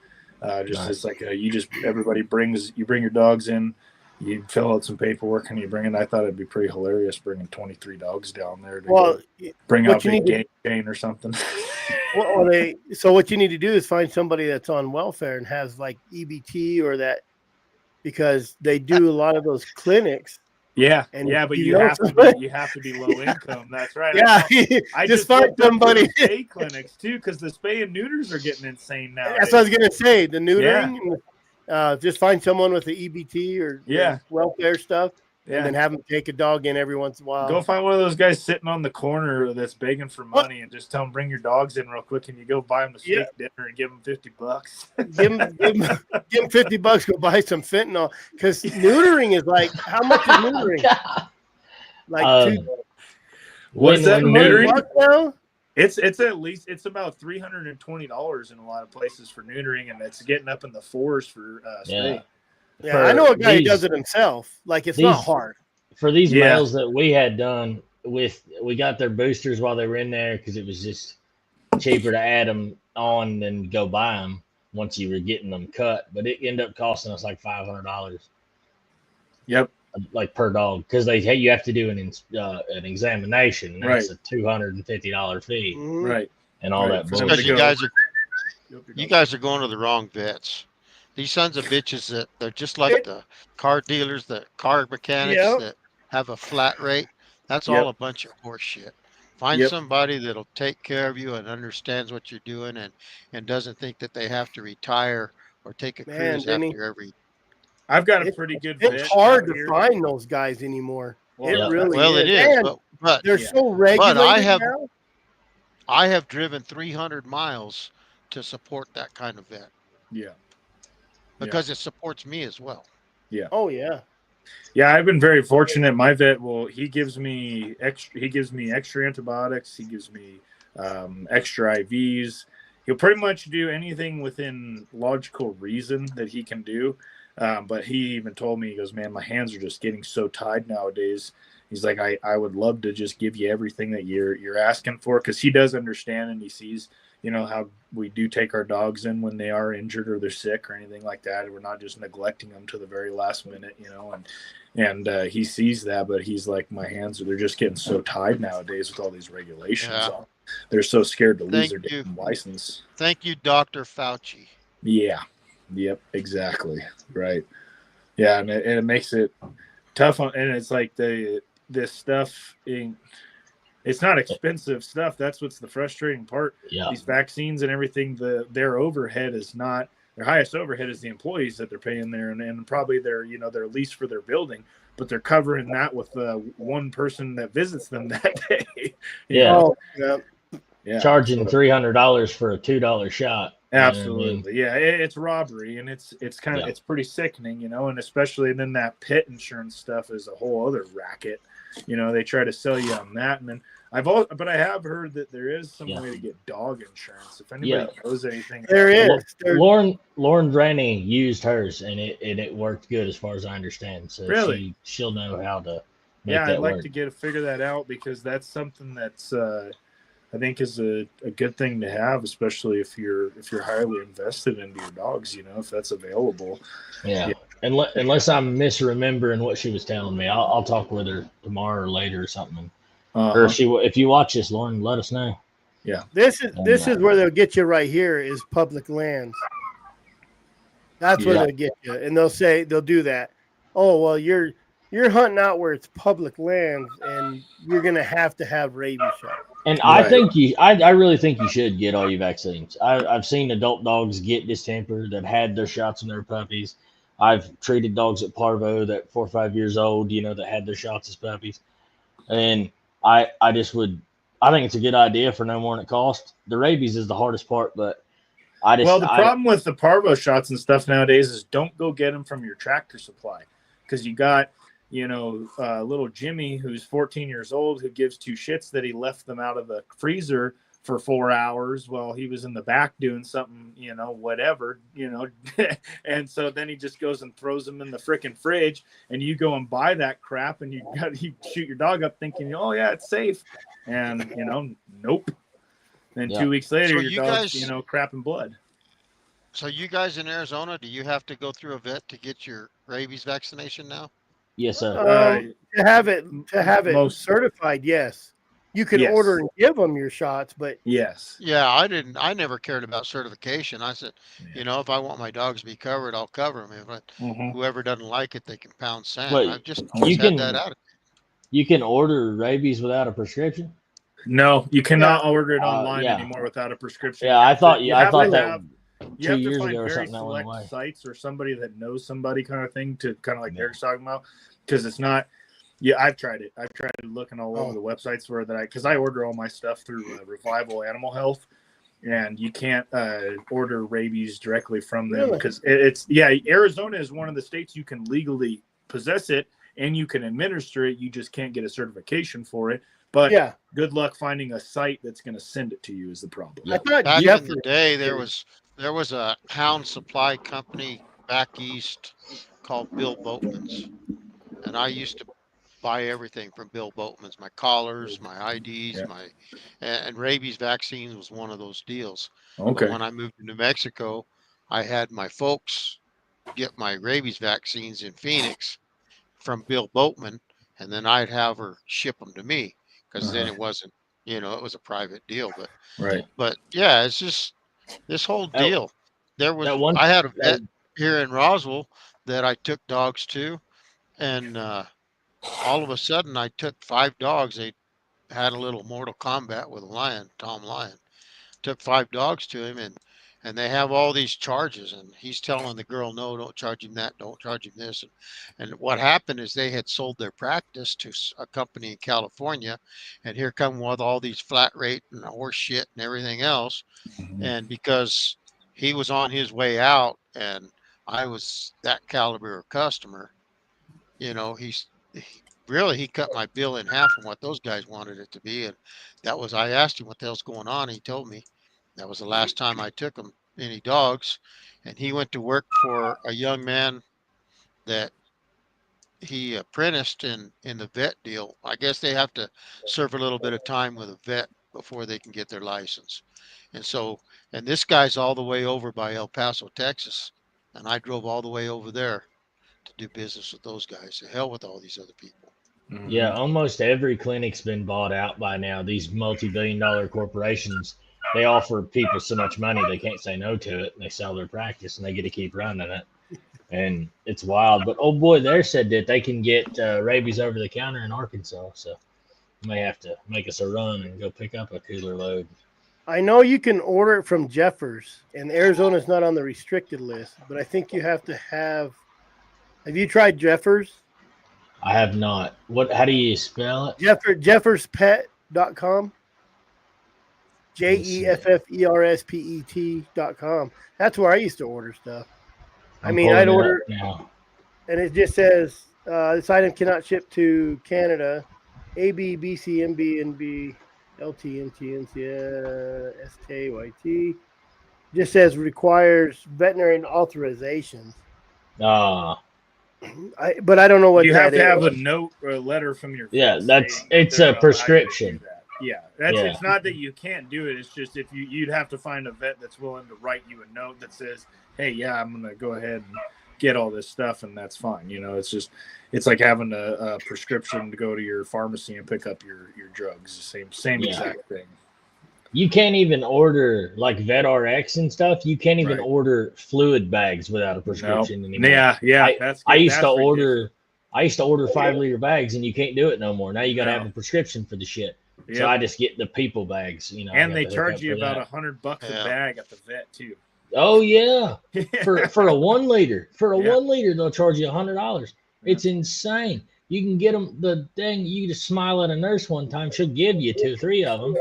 It's like everybody bring your dogs in, you fill out some paperwork and you bring it. I thought it'd be pretty hilarious bringing 23 dogs down there to bring out big game chain or something. So what you need to do is find somebody that's on welfare and has like EBT or that, because they do a lot of those clinics. Yeah, but you have to be low income. That's right. Yeah, I just find somebody. Spay clinics too, because the spay and neuters are getting insane now. That's what I was gonna say. The neutering. Just find someone with the EBT or welfare stuff, and then have them take a dog in every once in a while. Go find one of those guys sitting on the corner that's begging for money, and just tell them bring your dogs in real quick, and you go buy them a steak dinner and give them $50. give them $50. Go buy some fentanyl, because neutering is like, how much is neutering? Like what's that neutering? Now? It's at least about $320 in a lot of places for neutering, and it's getting up in the $4s for spay. Yeah, I know a guy who does it himself. Like, it's not hard. For these males that we had done we got their boosters while they were in there because it was just cheaper to add them on than go buy them once you were getting them cut. But it ended up costing us like $500. Yep. Like per dog, because you have to do an examination, and that's a $250 fee, right? And all that. Because you guys are going to the wrong vets. These sons of bitches that they're just like the car dealers, the car mechanics that have a flat rate. That's all a bunch of horse shit. Find somebody that'll take care of you and understands what you're doing and doesn't think that they have to retire or take a cruise after every. I've got a pretty good vet. It's hard to find those guys anymore. It really is. It is, but they're so regulated now. I have driven 300 miles to support that kind of vet Yeah. because it supports me as well. Yeah. Oh yeah. Yeah, I've been very fortunate. My vet he gives me extra antibiotics. He gives me extra IVs. He'll pretty much do anything within logical reason that he can do. But he even told me, he goes, man, my hands are just getting so tied nowadays. He's like, I would love to just give you everything that you're asking for, because he does understand, and he sees, how we do take our dogs in when they are injured or they're sick or anything like that. We're not just neglecting them to the very last minute, and he sees that, but he's like, my hands they're just getting so tied nowadays with all these regulations. Yeah. They're so scared to lose Thank their you. damn license. Thank you, Dr. Fauci. Yeah. Yep. Exactly. Right. Yeah, and it makes it tough and it's like this stuff it's not expensive stuff. That's what's the frustrating part. Yeah. These vaccines and everything, their overhead is not their highest overhead is the employees that they're paying there, and probably their their lease for their building, but they're covering that with one person that visits them that day. Yeah. Oh yeah. Yeah, Charging $300 for a $2 shot. Absolutely. Yeah, it's robbery, and it's kind of it's pretty sickening, and especially then that pet insurance stuff is a whole other racket. They try to sell you on that, and then but I have heard that there is some way to get dog insurance. If anybody knows anything, there is. Lauren Draney used hers, and it worked good as far as I understand. So really, she'll know how to make that I'd like work. to figure that out, because that's something that's I think is a good thing to have, especially if you're highly invested into your dogs. If that's available. Yeah. Unless I'm misremembering what she was telling me, I'll talk with her tomorrow or later or something. Or if you watch this, Lauren, let us know. Yeah. This is where they'll get you right here is public lands. That's where they'll get you, and they'll do that. Oh well, you're hunting out where it's public lands, and you're gonna have rabies shot. And I think I really think you should get all your vaccines. I've seen adult dogs get distemper that had their shots in their puppies. I've treated dogs at Parvo that 4 or 5 years old, that had their shots as puppies. And I think it's a good idea for no more than it costs. The rabies is the hardest part, but the problem with the parvo shots and stuff nowadays is don't go get them from your Tractor Supply, because you got little Jimmy, who's 14 years old, who gives two shits that he left them out of the freezer for 4 hours while he was in the back doing something, whatever, and so then he just goes and throws them in the frickin' fridge, and you go and buy that crap, and you shoot your dog up thinking, oh yeah, it's safe, and nope. Then 2 weeks later, your dog's crapping blood. So you guys in Arizona, do you have to go through a vet to get your rabies vaccination now? Yes, sir. To have it certified, yes. You can order and give them your shots, but yes. Yeah, I never cared about certification. I said, if I want my dogs to be covered, I'll cover them. But whoever doesn't like it, they can pound sand. But I've just always had that attitude. You can order rabies without a prescription? No, you cannot order it online anymore without a prescription. Yeah, I thought that you have to find very select sites or somebody that knows somebody, kind of thing, to kind of like Eric's talking about, because it's not. Yeah, I've tried it. I've tried looking all over the websites because I order all my stuff through Revival Animal Health, and you can't order rabies directly from them because Arizona is one of the states you can legally possess it and you can administer it. You just can't get a certification for it. But good luck finding a site that's going to send it to you is the problem. Back in the day, there was a hound supply company back east called Bill Boatman's, and I used to buy everything from Bill Boatman's, my collars, my IDs, and rabies vaccines was one of those deals. Okay. But when I moved to New Mexico, I had my folks get my rabies vaccines in Phoenix from Bill Boatman, and then I'd have her ship them to me, because then it wasn't, it was a private deal. But yeah, it's just this whole deal. I had a vet here in Roswell that I took dogs to, and all of a sudden I took 5 dogs. They had a little Mortal Kombat with a lion, Tom Lion. Took 5 dogs to him, and and they have all these charges, and he's telling the girl, no, don't charge him that, don't charge him this. And what happened is they had sold their practice to a company in California, and here come with all these flat rate and horse shit and everything else. And because he was on his way out and I was that caliber of customer, you know, he cut my bill in half from what those guys wanted it to be. And that was, I asked him what the hell's going on. He told me that was the last time I took him any dogs. And he went to work for a young man that he apprenticed in the vet deal. I guess they have to serve a little bit of time with a vet before they can get their license. And so, and this guy's all the way over by El Paso, Texas. And I drove all the way over there to do business with those guys. To hell with all these other people. Yeah, almost every clinic's been bought out by now. These multi-billion-dollar corporations, they offer people so much money they can't say no to it. And they sell their practice and they get to keep running it. And it's wild. But old boy there said that they can get rabies over the counter in Arkansas. So you may have to make us a run and go pick up a cooler load. I know you can order it from Jeffers, and Arizona's not on the restricted list, but I think you have to have. Have you tried Jeffers? I have not. What? How do you spell it? Jefferspet.com. Jefferspet.com. That's where I used to order stuff. I mean, I'd order now, and it just says this item cannot ship to Canada. A, B, B, C, M, B, N, B, L, T, N, T, N, C, S, K, Y, T. Just says requires veterinary authorization. But I don't know what you that have to is. have a note or a letter from your it's a prescription. Yeah, it's not that you can't do it. It's just if you'd have to find a vet that's willing to write you a note that says, "Hey, yeah, I'm gonna go ahead and get all this stuff," and that's fine. You know, it's like having a prescription to go to your pharmacy and pick up your drugs. The same exact thing. You can't even order like VetRx and stuff. You can't even order fluid bags without a prescription anymore. Yeah. I used to order 5-liter bags, and you can't do it no more. Now you got to have a prescription for the shit. Yep. So I just get the people bags, you know. And they charge you about $100 a bag at the vet too. Oh yeah, for a 1 liter. For a 1 liter, they'll charge you $100. It's insane. You can get them the thing. You just smile at a nurse one time, she'll give you 2 or 3 of them.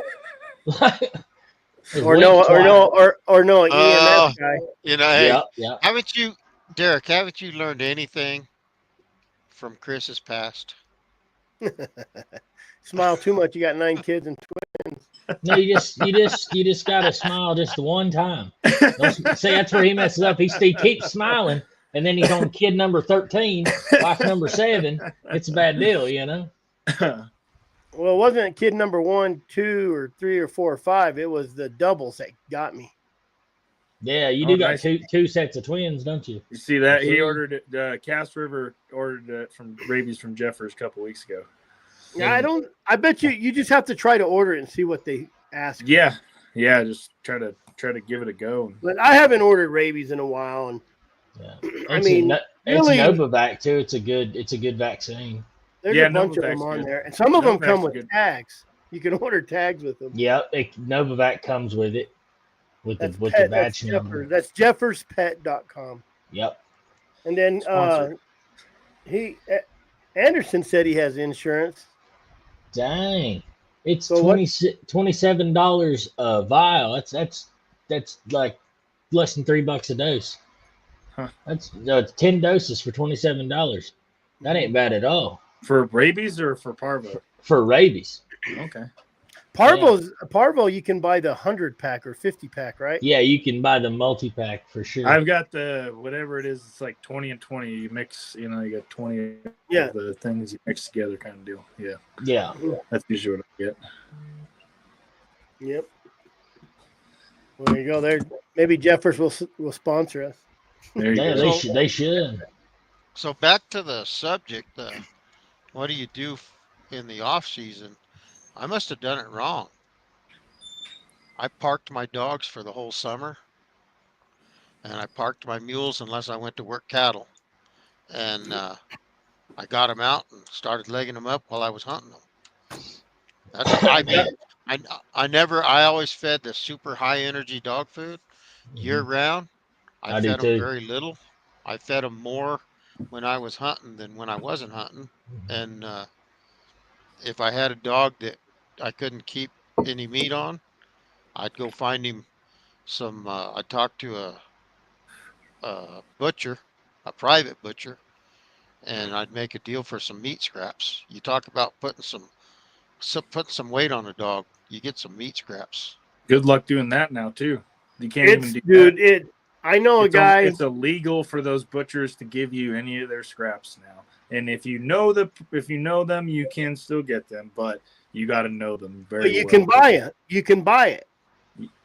or no EMS guy. You know, hey, haven't you, Derek? Haven't you learned anything from Chris's past? Smile too much. You got 9 kids and twins. No, you just gotta smile just the one time. See, that's where he messes up. He keeps smiling, and then he's on kid number 13, wife number 7. It's a bad deal, you know. Well, it wasn't kid number 1, 2, or 3, or 4, or 5. It was the doubles that got me. Yeah, you do got two sets of twins, don't you? You see that? He ordered it. Cass River ordered it from rabies from Jeffers a couple weeks ago. Yeah, I bet you just have to try to order it and see what they ask. Yeah, just try to give it a go. But I haven't ordered rabies in a while, and I mean, it's Novavax too. It's a good vaccine. There's a bunch of them on there, and some of them come with tags. You can order tags with them. Yeah, Novavax comes with it, with the badge number. That's Jefferspet.com. Yep. And then Anderson said he has insurance. Dang, it's $27 a vial. That's like less than $3 a dose. Huh. That's 10 doses for $27. That ain't bad at all. For rabies or for parvo? For rabies. Okay. Parvo, you can buy the 100-pack or 50-pack, right? Yeah, you can buy the multi-pack for sure. I've got the whatever it is. It's like 20 and 20. You mix, you got 20 of the things you mix together kind of deal. Yeah. That's usually what I get. Yep. Well, there you go. There, maybe Jeffers will sponsor us. There you go. They should. So back to the subject. What do you do in the off season? I must have done it wrong. I parked my dogs for the whole summer, and I parked my mules unless I went to work cattle. And I got them out and started legging them up while I was hunting them. I always fed the super high energy dog food, year round. I I do fed them too. very little. I fed them more when I was hunting than when I wasn't hunting. And if I had a dog that I couldn't keep any meat on, I'd go find him some. I'd talk to a butcher, a private butcher, and I'd make a deal for some meat scraps. You talk about putting some weight on a dog, you get some meat scraps. Good luck doing that now too. You can't even It's do dude. that. I know a It's guy. it's illegal for those butchers to give you any of their scraps now. And if you know them, you can still get them, but you got to know them very But you well. can buy it. You can buy it.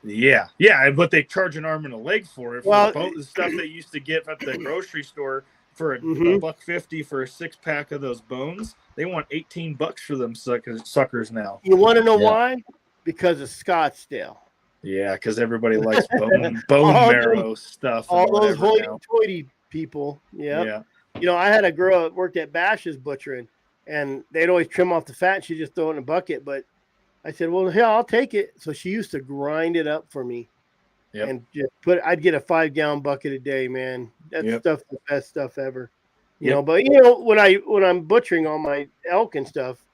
Yeah, but they charge an arm and a leg for it. For the stuff they used to get at the grocery store for a $1.50 for a 6-pack of those bones, they want $18 for them suckers now. You want to know why? Because of Scottsdale. Yeah, because everybody likes bone marrow stuff. All those hoity-toity people. Yeah. You know, I had a girl that worked at Bash's butchering, and they'd always trim off the fat. She'd just throw it in a bucket. But I said, well, yeah, I'll take it. So she used to grind it up for me. Yep. And just I'd get a 5-gallon bucket a day, man. That stuff's the best stuff ever. You know, but you know, when I'm butchering all my elk and stuff,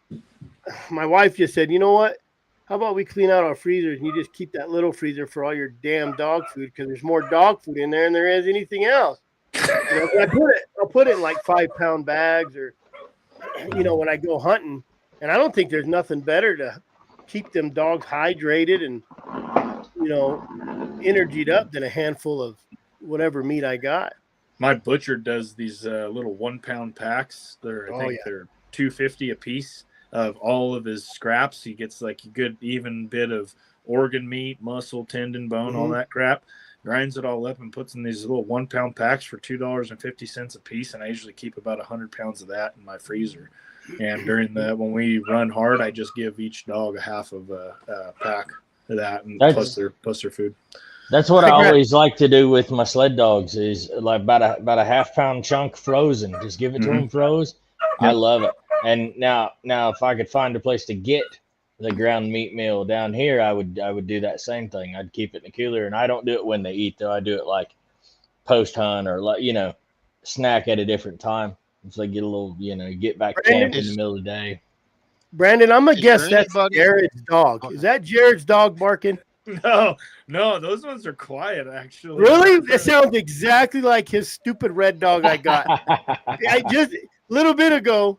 my wife just said, you know what? How about we clean out our freezers and you just keep that little freezer for all your damn dog food, because there's more dog food in there than there is anything else. You know, I'll put it in like 5-pound bags, or you know, when I go hunting, and I don't think there's nothing better to keep them dogs hydrated and, you know, energied up than a handful of whatever meat I got. My butcher does these little 1-pound packs. They're $2.50 a piece of all of his scraps. He gets like a good even bit of organ meat, muscle, tendon, bone, all that crap. Grinds it all up and puts in these little 1-pound packs for $2.50 a piece. And I usually keep about 100 pounds of that in my freezer. And during when we run hard, I just give each dog a half of a pack of that, and plus their food. That's what I always like to do with my sled dogs, is like about a half-pound chunk frozen. Just give it to them froze. Yep. I love it. And now if I could find a place to get the ground meat meal down here, I would do that same thing. I'd keep it in the cooler, and I don't do it when they eat though. I do it like post hunt, or like, you know, snack at a different time. So they get a little, you know, get back to camp in the middle of the day. Brandon, I'm gonna guess that's Jared's dog. Is that Jared's dog barking? No, those ones are quiet, actually. Really? It sounds exactly like his stupid red dog I got. I just a little bit ago,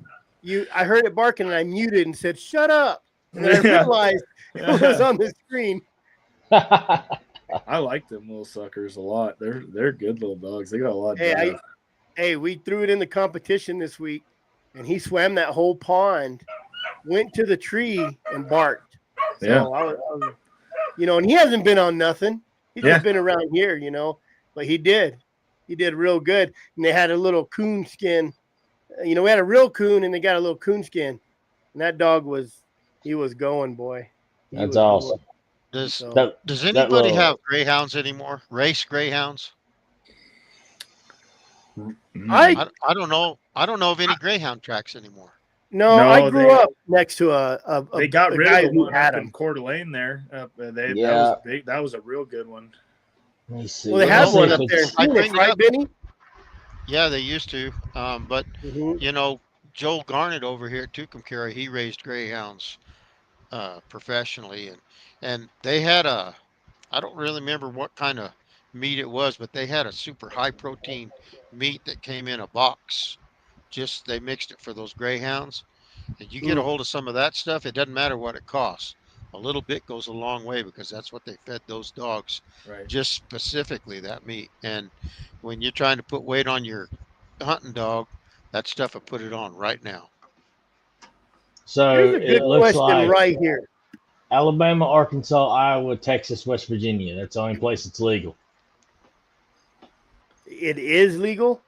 I heard it barking and I muted and said, "Shut up." And then I realized it was on the screen. I like them little suckers a lot. They're good little dogs. They got a lot of drive. Hey, we threw it in the competition this week, and he swam that whole pond, went to the tree, and barked. So I was, you know, and he hasn't been on nothing. He's just been around here, you know, but he did real good. And they had a little coon skin. You know, we had a real coon, and they got a little coon skin. And that dog was going, boy. That's awesome. Does anybody have greyhounds anymore? Race greyhounds? I don't know. I don't know of any greyhound tracks anymore. No, I grew up next to a they got rid guy of the one had up in Coeur d'Alene there. That was a real good one. Let me see. Well, they have one up there in Phoenix, right, Benny? Yeah, they used to. But you know, Joel Garnett over here at Tucumcari, he raised greyhounds professionally, and they had I don't really remember what kind of meat it was, but they had a super high protein meat that came in a box. Just they mixed it for those greyhounds, and you get a hold of some of that stuff. It doesn't matter what it costs. A little bit goes a long way, because that's what they fed those dogs. Right. Just specifically that meat. And when you're trying to put weight on your hunting dog, that stuff will put it on right now. So here's a good question right here. Alabama, Arkansas, Iowa, Texas, West Virginia. That's the only place it's legal. It is legal,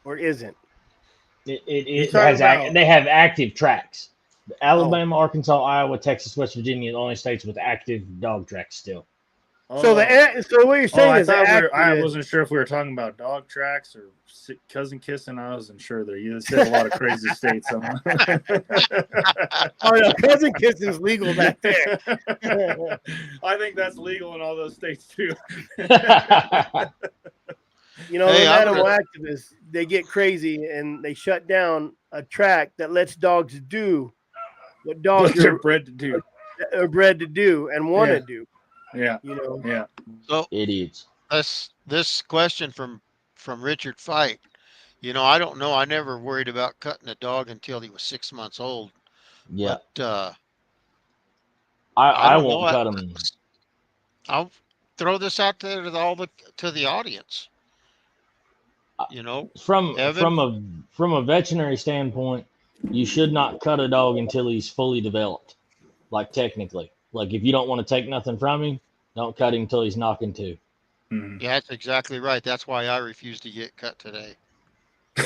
or isn't? It has they have active tracks. Alabama, Arkansas, Iowa, Texas, West Virginia, the only states with active dog tracks still. So so what you're saying is I wasn't sure if we were talking about dog tracks or cousin kissing. I wasn't sure there. You said a lot of crazy states. Oh no, cousin kissing is legal back there. I think that's legal in all those states too. You know, those animal activists, they get crazy and they shut down a track that lets dogs do what dogs are bred to do. Are bred to do and want to do. Yeah. You know. Yeah. So idiots. This question from Richard Fight. You know, I don't know. I never worried about cutting a dog until he was 6 months old. Yeah. But I won't cut him. I'll throw this out there to the audience. You know, from a veterinary standpoint, you should not cut a dog until he's fully developed. Like technically, like if you don't want to take nothing from him, don't cut him until he's knocking two. Mm-hmm. Yeah, that's exactly right. That's why I refuse to get cut today. The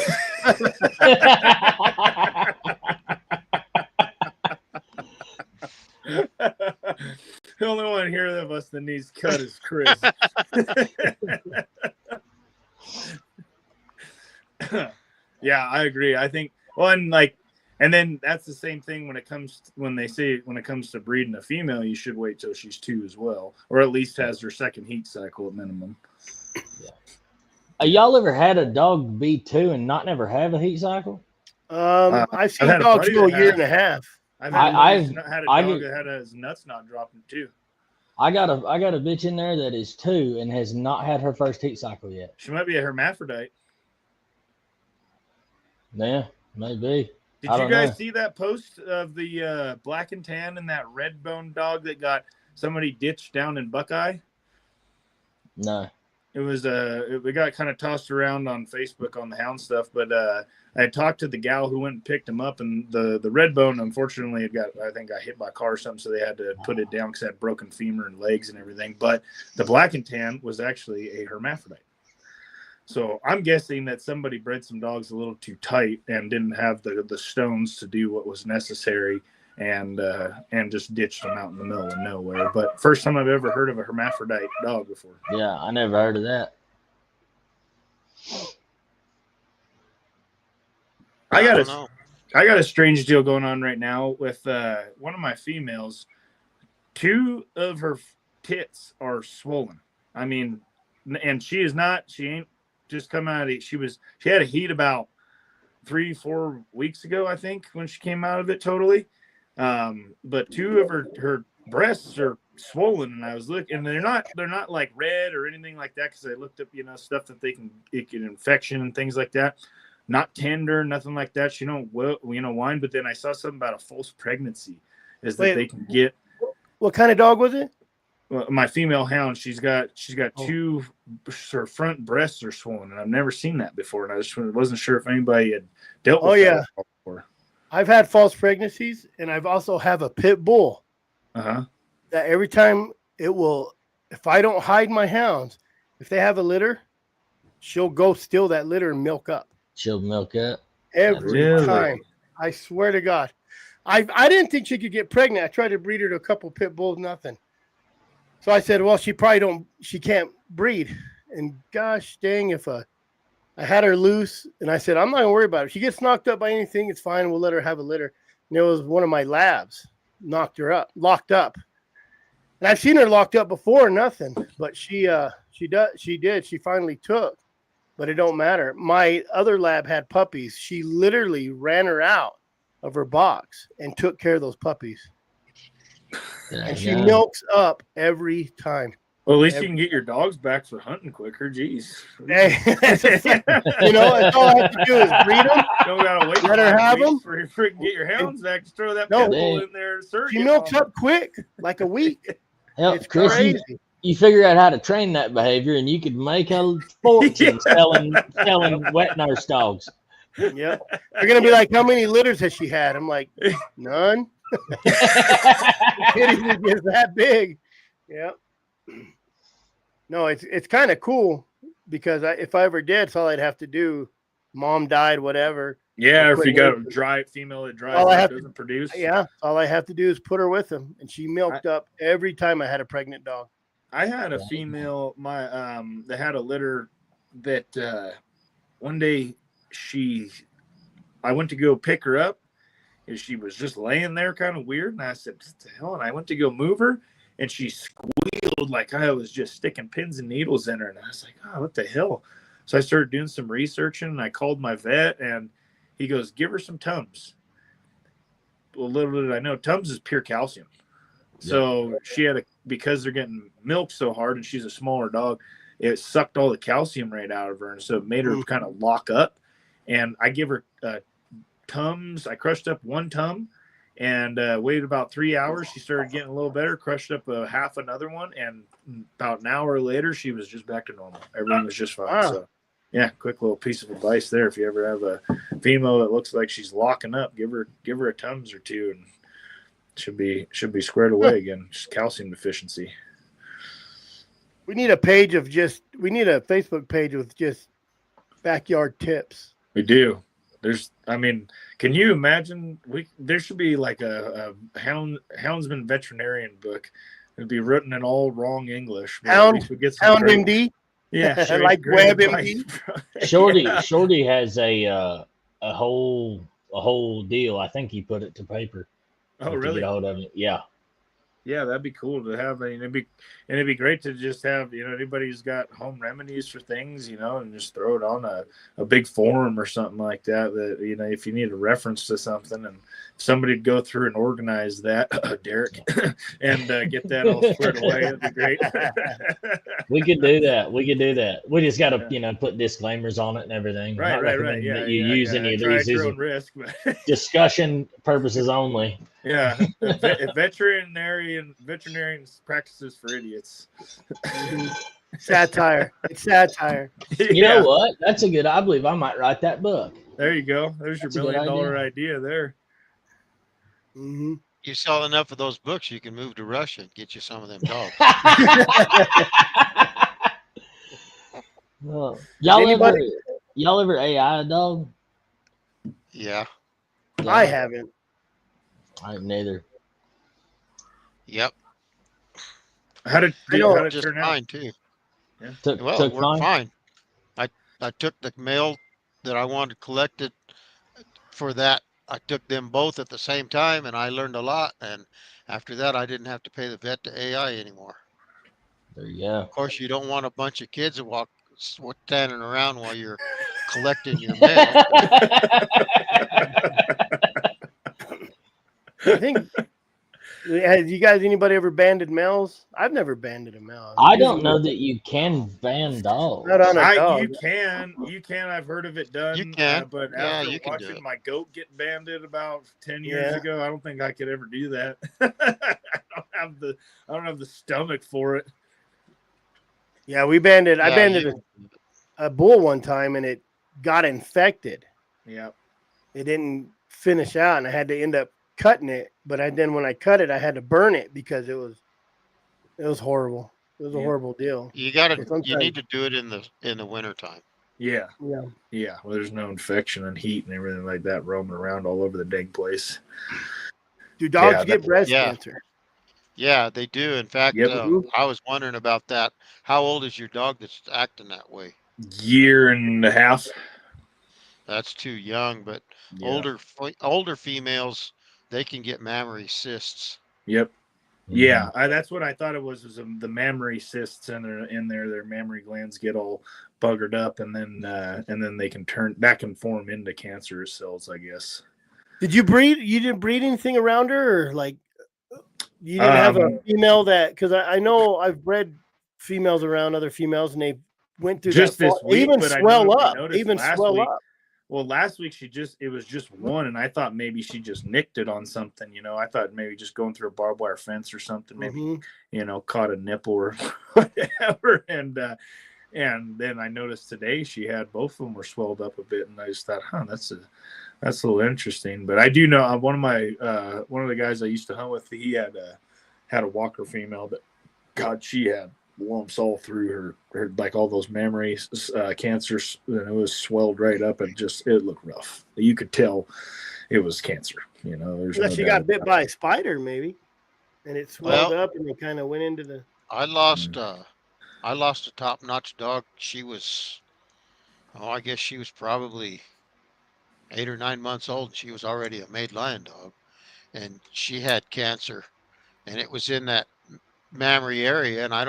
only one here of us that needs cut is Chris. Yeah, I agree. I think and then that's the same thing when it comes to breeding a female, you should wait till she's 2 as well, or at least has her second heat cycle at minimum. Yeah. Y'all ever had a dog be 2 and not never have a heat cycle? I've seen dogs go a year and a half. I've had a dog that had his nuts not dropping too. I got a bitch in there that is 2 and has not had her first heat cycle yet. She might be a hermaphrodite. Yeah, maybe. Did you guys see that post of the black and tan and that red bone dog that got somebody ditched down in Buckeye? No. It was we got kind of tossed around on Facebook on the hound stuff, but I talked to the gal who went and picked him up, and the red bone, unfortunately, got hit by a car or something, so they had to put it down because it had broken femur and legs and everything. But the black and tan was actually a hermaphrodite. So I'm guessing that somebody bred some dogs a little too tight and didn't have the stones to do what was necessary, and just ditched them out in the middle of nowhere. But first time I've ever heard of a hermaphrodite dog before. Yeah, I never heard of that. I got a strange deal going on right now with one of my females. 2 of her tits are swollen. I mean, and she ain't just come out of it. She had a heat about 3-4 weeks ago, I think, when she came out of it totally. But 2 of her breasts are swollen, and I was looking, and they're not like red or anything like that, because I looked up, stuff that it can infection and things like that. Not tender, nothing like that. She don't whine. But then I saw something about a false pregnancy, that they can get. What kind of dog was it? Well, my female hound, she's got 2. Her front breasts are swollen, and I've never seen that before. And I just wasn't sure if anybody had dealt with that before. I've had false pregnancies, and I've also have a pit bull. That every time if I don't hide my hounds, if they have a litter, she'll go steal that litter and milk up. She'll milk up every time. I swear to God. I didn't think she could get pregnant. I tried to breed her to a couple pit bulls, nothing. So I said, well, she can't breed. And gosh dang, if I had her loose, and I said, I'm not gonna worry about it. If she gets knocked up by anything, it's fine. We'll let her have a litter. And it was one of my labs locked up. And I've seen her locked up before, nothing. But she did. She finally took. But it don't matter. My other lab had puppies. She literally ran her out of her box and took care of those puppies. And she milks up every time. Well, at least you can get your dogs back for hunting quicker. Jeez. Hey, that's all I have to do is breed them. Don't gotta wait. Let her have them. For get your hounds back. Just throw that pit bull in there. She milks up quick, like a week. Hell, it's Chris, crazy. You figure out how to train that behavior, and you could make a fortune selling wet nurse dogs. Yeah, they're gonna be like, "How many litters has she had?" I'm like, "None." It is that big. Yeah. No, it's kind of cool because if I ever did, it's all I'd have to do. Mom died, whatever. Yeah, if you got a dry female that dries doesn't produce. Yeah, all I have to do is put her with him, and she milked up every time I had a pregnant dog. I had a female that had a litter that one day I went to go pick her up and she was just laying there kind of weird, and I said, what the hell? And I went to go move her and she squealed like I was just sticking pins and needles in her, and I was like, oh, what the hell? So I started doing some researching and I called my vet and he goes, give her some Tums. Well, little did I know, Tums is pure calcium. So she had because they're getting milked so hard and she's a smaller dog, it sucked all the calcium right out of her. And so it made her kind of lock up. And I give her Tums. I crushed up one Tum and waited about 3 hours. She started getting a little better, crushed up half another one. And about an hour later, she was just back to normal. Everything was just fine. Wow. So, yeah, quick little piece of advice there. If you ever have a female that looks like she's locking up, give her a Tums or two and should be squared away again. Just calcium deficiency. We need a Facebook page with just backyard tips. We do. Can you imagine? There should be like a Houndsman veterinarian book. It'd be written in all wrong English. Hound MD. Yeah, like WebMD. Shorty has a whole deal. I think he put it to paper. Oh, really? To get a hold of it. Yeah. Yeah, that'd be cool to have. It'd be great to just have, anybody who's got home remedies for things, and just throw it on a big forum or something like that. That if you need a reference to something, and somebody'd go through and organize that, Derek, and get that all squared away. That'd be great. We could do that. We just got to, put disclaimers on it and everything. Right. Yeah, that you use any of these. Your own risk, but discussion purposes only. Yeah, veterinarian practices for idiots. Satire. It's satire. You know what? That's a good. I believe I might write that book. There you go. There's your $1 million idea there. Mm-hmm. You sell enough of those books, you can move to Russia and get you some of them dogs. Well, y'all ever AI a dog? Yeah. I haven't. I haven't either. Yep. How did it just turn out? fine too. Yeah. It worked fine. I took the mail that I wanted collected for that. I took them both at the same time, and I learned a lot. And after that, I didn't have to pay the vet to AI anymore. There you go. Of course, you don't want a bunch of kids to standing around while you're collecting your mail. I think. Has anybody ever banded males? I've never banded a male. I don't know that you can ban dogs. Not on a dog. You can. I've heard of it done. You can. But after watching my goat get banded about 10 years ago, I don't think I could ever do that. I don't have the stomach for it. Yeah, I banded a bull one time and it got infected. Yeah. It didn't finish out and I had to end up cutting it, but then when I cut it, I had to burn it because it was horrible. It was a horrible deal. You need to do it in the winter time. Yeah. Well, there's no infection and heat and everything like that roaming around all over the dang place. Do dogs get breast cancer? Yeah, they do. In fact, I was wondering about that. How old is your dog that's acting that way? 1.5 years. That's too young, but older females, they can get mammary cysts. Yep. Yeah, that's what I thought it was the mammary cysts in there. Their mammary glands get all buggered up, and then they can form into cancerous cells, I guess. Did you breed? You didn't breed anything around her, or like you didn't have a female that? Because I know I've bred females around other females, and they went through just that this week, even but swell up. Well, last week it was just one, and I thought maybe she just nicked it on something. I thought maybe just going through a barbed wire fence or something, maybe caught a nipple or whatever. And then I noticed today she had both of them were swelled up a bit, and I just thought, that's a little interesting. But I do know one of the guys I used to hunt with, he had a Walker female that, God, she had lumps all through her like all those mammary cancers, and it was swelled right up, and it looked rough. You could tell it was cancer. Unless she got bit by a spider, maybe, and it swelled up, and it kind of went into the. I lost a top-notch dog. She was, I guess she was probably 8 or 9 months old. And she was already a made lion dog, and she had cancer, and it was in that mammary area. And I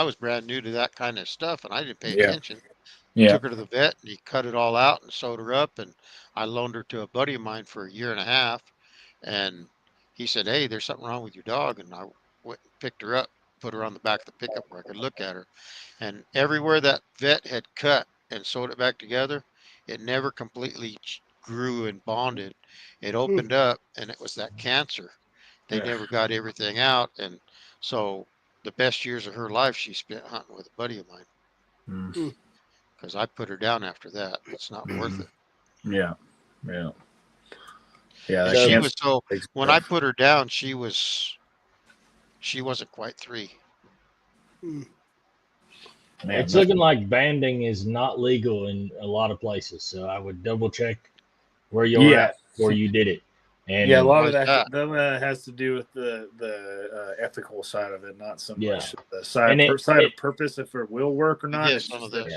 was brand new to that kind of stuff, and I didn't pay Yeah. attention. Yeah. Took her to the vet, and he cut it all out and sewed her up, and I loaned her to a buddy of mine for a year and a half, and he said, "Hey, there's something wrong with your dog," and I went and picked her up, put her on the back of the pickup where I could look at her, and everywhere that vet had cut and sewed it back together, it never completely grew and bonded. It opened up, and it was that cancer. They never got everything out, and so the best years of her life she spent hunting with a buddy of mine, because I put her down after that. It's not worth it. Yeah. Yeah. Yeah. And she was when I put her down, she wasn't quite 3. Man, It's looking like banding is not legal in a lot of places, so I would double check where you're at before you did it. And yeah, a lot of that has to do with the ethical side of it, not so much the side of purpose, if it will work or not. It's some of this.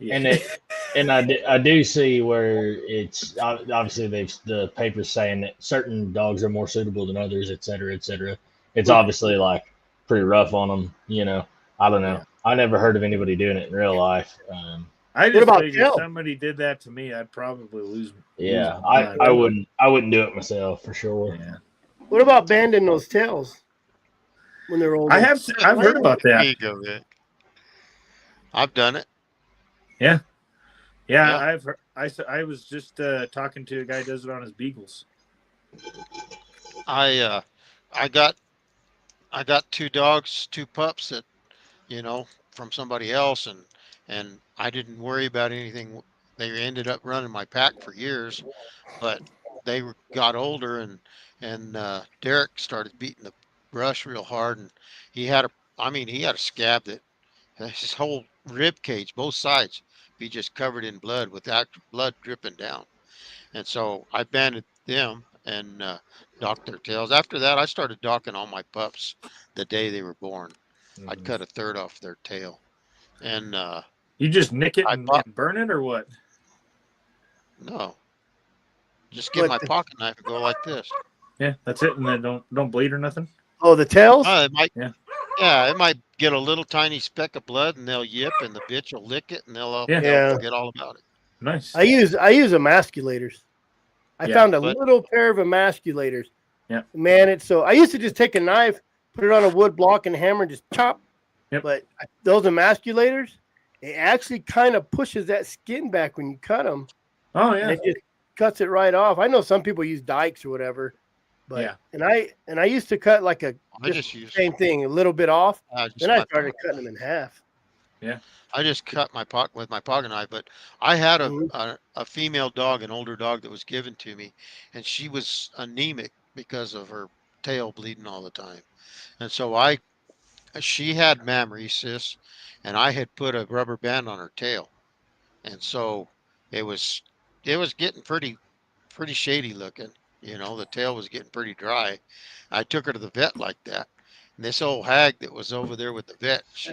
And I do see where it's obviously the paper's saying that certain dogs are more suitable than others, et cetera, et cetera. It's obviously like pretty rough on them, I don't know. Yeah. I never heard of anybody doing it in real life. I just figured if somebody did that to me, I'd probably lose. Yeah, I wouldn't do it myself for sure. Yeah. What about banding those tails when they're older? I've heard about that. I've done it. Yeah. Yeah. I was just talking to a guy who does it on his beagles. I got 2 dogs, 2 pups that, from somebody else, and I didn't worry about anything. They ended up running my pack for years, but they got older, and Derek started beating the brush real hard, and he had a scab that his whole rib cage, both sides, be just covered in blood with that blood dripping down. And so I banded them and docked their tails. After that, I started docking all my pups the day they were born. I'd cut a third off their tail. And you just nick it and burn it, or what? No. Just get my pocket knife and go like this. Yeah, that's it. And then don't bleed or nothing? Oh, the tails? It might, it might get a little tiny speck of blood, and they'll yip, and the bitch will lick it, and they'll forget all about it. Nice. I use emasculators. I found a little pair of emasculators. Yeah. Man, it's so. I used to just take a knife, put it on a wood block and hammer, and just chop. Yep. But those emasculators, it actually kind of pushes that skin back when you cut them. Oh yeah. And it just cuts it right off. I know some people use dikes or whatever, but and I used to cut like same thing, a little bit off. Then I started cutting them in half. Yeah. I just cut with my pocket knife, but I had a female dog, an older dog that was given to me, and she was anemic because of her tail bleeding all the time. And so she had mammary cysts, and I had put a rubber band on her tail. And so it was getting pretty shady looking. The tail was getting pretty dry. I took her to the vet like that. And this old hag that was over there with the vet, she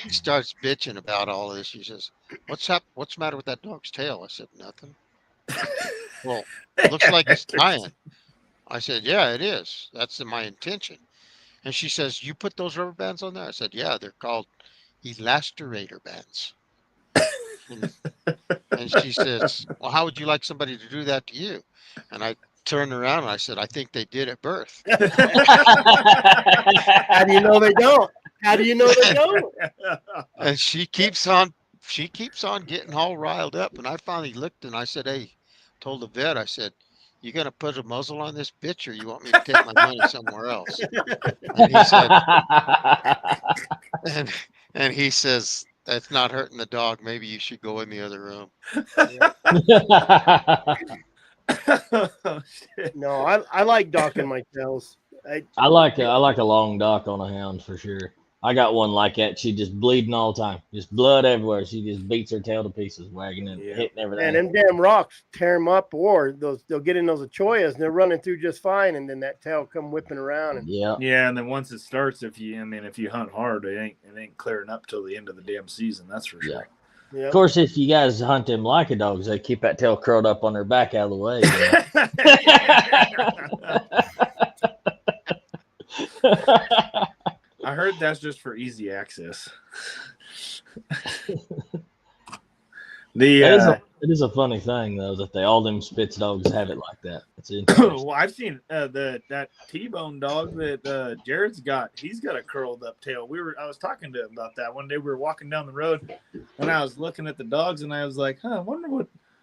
starts bitching about all this. She says, What's the matter with that dog's tail? I said, nothing. Well, looks like it's dying. I said, yeah, it is. That's my intention. And she says, you put those rubber bands on there? I said, yeah, they're called elastirator bands. And she says, well, how would you like somebody to do that to you? And I turned around and I said, I think they did at birth. How do you know they don't? How do you know they don't? And she keeps on getting all riled up. And I finally looked and I said, hey, told the vet, I said, you gonna put a muzzle on this bitch, or you want me to take my money somewhere else? And he said, and he says, that's not hurting the dog. Maybe you should go in the other room. Oh, shit. No, I like docking my tails. I like a long dock on a hound for sure. I got one like that. She just bleeding all the time, just blood everywhere. She just beats her tail to pieces, wagging and hitting everything. And them damn rocks tear them up, or they'll get in those achoyas and they're running through just fine, and then that tail come whipping around. And, yeah, and then once it starts, if you hunt hard, it ain't clearing up till the end of the damn season. That's for sure. Yeah. Of course, if you guys hunt them like a dogs, they keep that tail curled up on their back out of the way. I heard that's just for easy access. It is a funny thing though that all them Spitz dogs have it like that. It's interesting. Well, I've seen that T-bone dog that Jared's got. He's got a curled up tail. I was talking to him about that one day. We were walking down the road, and I was looking at the dogs, and I was like, I wonder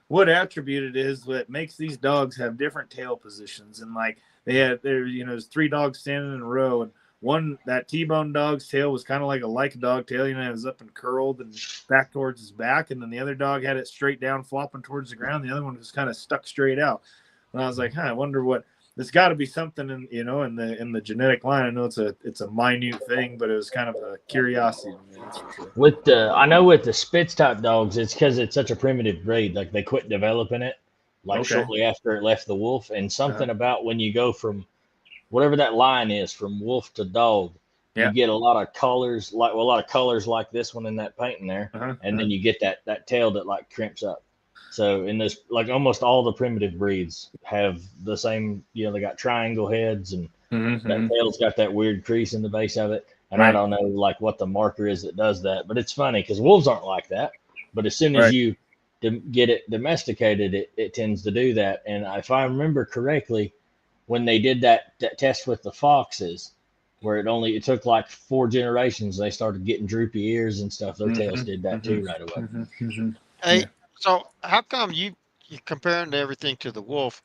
what attribute it is that makes these dogs have different tail positions. And like there's 3 dogs standing in a row, and that T-bone dog's tail was kind of like a dog tail, it was up and curled and back towards his back, and then the other dog had it straight down, flopping towards the ground. The other one was kind of stuck straight out. And I was like, I wonder what. There's got to be something in the genetic line. I know it's a minute thing, but it was kind of a curiosity to me. That's for sure. I know with the Spitz type dogs, it's because it's such a primitive breed. Like they quit developing it shortly after it left the wolf, and something about when you go from whatever that line is from wolf to dog, you get a lot of colors, like this one in that painting there, and then you get that tail that like crimps up. So in this, like almost all the primitive breeds have the same, they got triangle heads, and that tail's got that weird crease in the base of it. And I don't know like what the marker is that does that, but it's funny because wolves aren't like that. But as soon as you get it domesticated, it tends to do that. And if I remember correctly, when they did that test with the foxes, where it took like 4 generations, they started getting droopy ears and stuff. Their tails did that too right away. Hey, so how come you comparing everything to the wolf?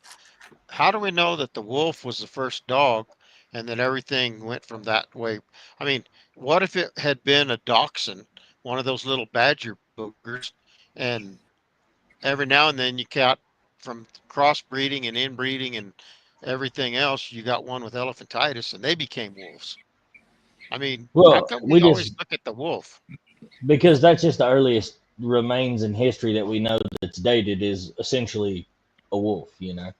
How do we know that the wolf was the first dog and then everything went from that way? I mean, what if it had been a dachshund, one of those little badger boogers, and every now and then you got from crossbreeding and inbreeding and everything else, you got one with elephantitis and they became wolves. I mean, how come we always look at the wolf? Because that's just the earliest remains in history that we know that's dated is essentially a wolf, As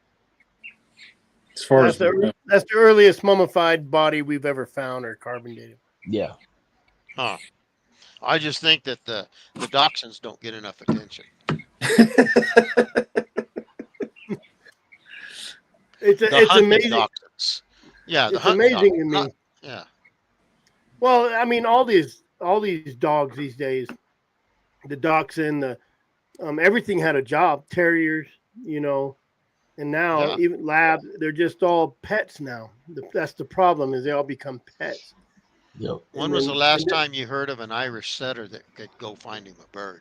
far that's the earliest mummified body we've ever found or carbon dated. Yeah. Huh. I just think that the dachshunds don't get enough attention. It's amazing. Dachshunds. Yeah, it's amazing to me. Yeah. Well, I mean, all these dogs these days, the dachshund, everything had a job. Terriers, and now even labs, they're just all pets now. That's the problem, is they all become pets. Yep. When was the last time you heard of an Irish setter that could go find him a bird?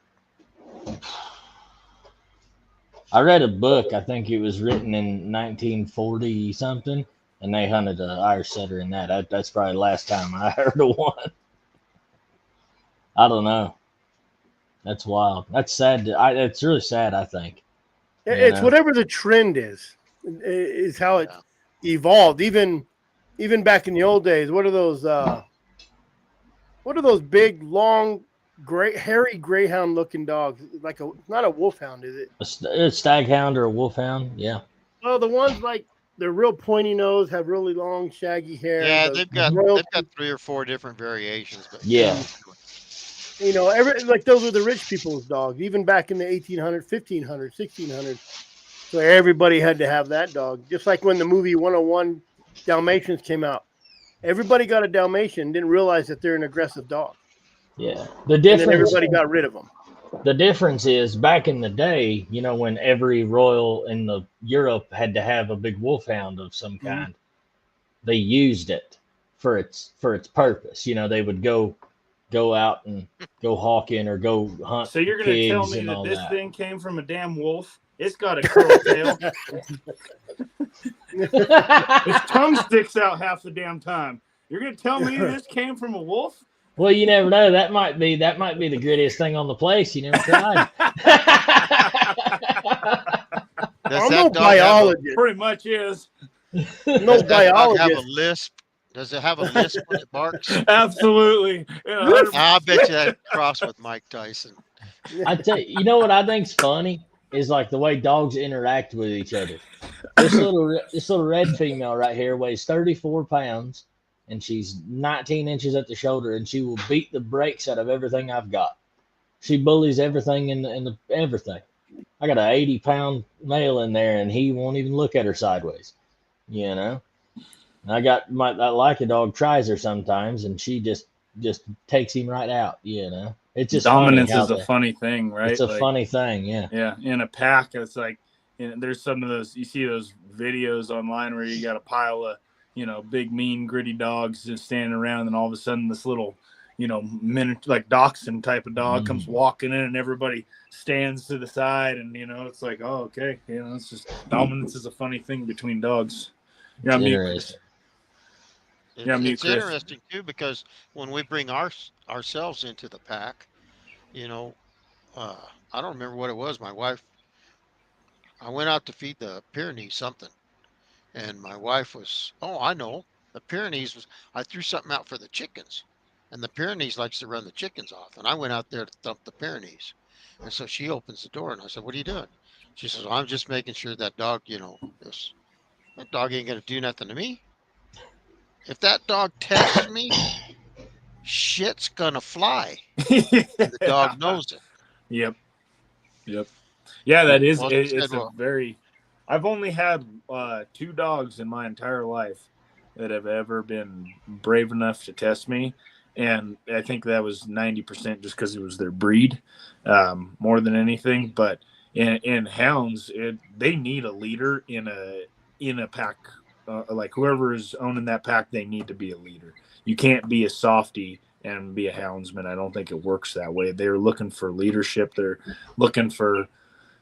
I read a book, I think it was written in 1940 something, and they hunted an Irish setter in that. That's probably the last time I heard of one. I don't know. That's wild. That's sad. It's really sad, I think. It's whatever the trend is how it evolved. Even back in the old days, what are those big, long, hairy greyhound looking dogs? Like not a wolfhound, is it? A staghound or a wolfhound, yeah. Oh, the ones like they're real pointy nose, have really long, shaggy hair. Yeah, they've got 3 or 4 different variations. But like those were the rich people's dogs, even back in the 1800s, 1500s, 1600s. So everybody had to have that dog. Just like when the movie 101 Dalmatians came out, everybody got a Dalmatian, didn't realize that they're an aggressive dog. Yeah, the difference. And then everybody got rid of them. The difference is back in the day, when every royal in Europe had to have a big wolfhound of some kind, they used it for its purpose. They would go out and go hawking or go hunt. So you're going to tell me that this thing came from a damn wolf? It's got a curled tail. Its tongue sticks out half the damn time. You're going to tell me this came from a wolf? Well, you never know. That might be the grittiest thing on the place. You never tried. I'm no biologist. Pretty much is. No biologist. Have a lisp? Does it have a lisp when it barks? Absolutely. Yeah, I bet you that cross with Mike Tyson. I tell you, you know what I think's funny is like the way dogs interact with each other. This little red female right here weighs 34 pounds, and she's 19 inches at the shoulder, and she will beat the brakes out of everything I've got. She bullies everything in the everything. I got an 80-pound male in there, and he won't even look at her sideways. You know, and I got that like a dog tries her sometimes, and she just takes him right out. You know, it's just funny dominance how is a funny thing, it's right? a Like, funny thing. Yeah. yeah, in a pack, it's like, there's some of those, you see those videos online where you got a pile of, big, mean, gritty dogs just standing around, and all of a sudden this little, like dachshund type of dog comes walking in, and everybody stands to the side, and, it's like, oh, okay. It's just, dominance is a funny thing between dogs. Yeah, me, Chris. It's interesting too, because when we bring ourselves into the pack, I don't remember what it was. My wife, I went out to feed the Pyrenees something, and my wife was, oh, I know, the Pyrenees was, I threw something out for the chickens, and the Pyrenees likes to run the chickens off, and I went out there to thump the Pyrenees, and so she opens the door, and I said, what are you doing? She says, I'm just making sure that dog, that dog ain't gonna do nothing to me. If that dog tests me, shit's gonna fly, and the dog knows it. Yep. Yeah, that is. Well, she It's said, a well, very. I've only had 2 dogs in my entire life that have ever been brave enough to test me, and I think that was 90% just because it was their breed, more than anything. But in hounds, they need a leader in a pack. Like whoever is owning that pack, they need to be a leader. You can't be a softie and be a houndsman. I don't think it works that way. They're looking for leadership. They're looking for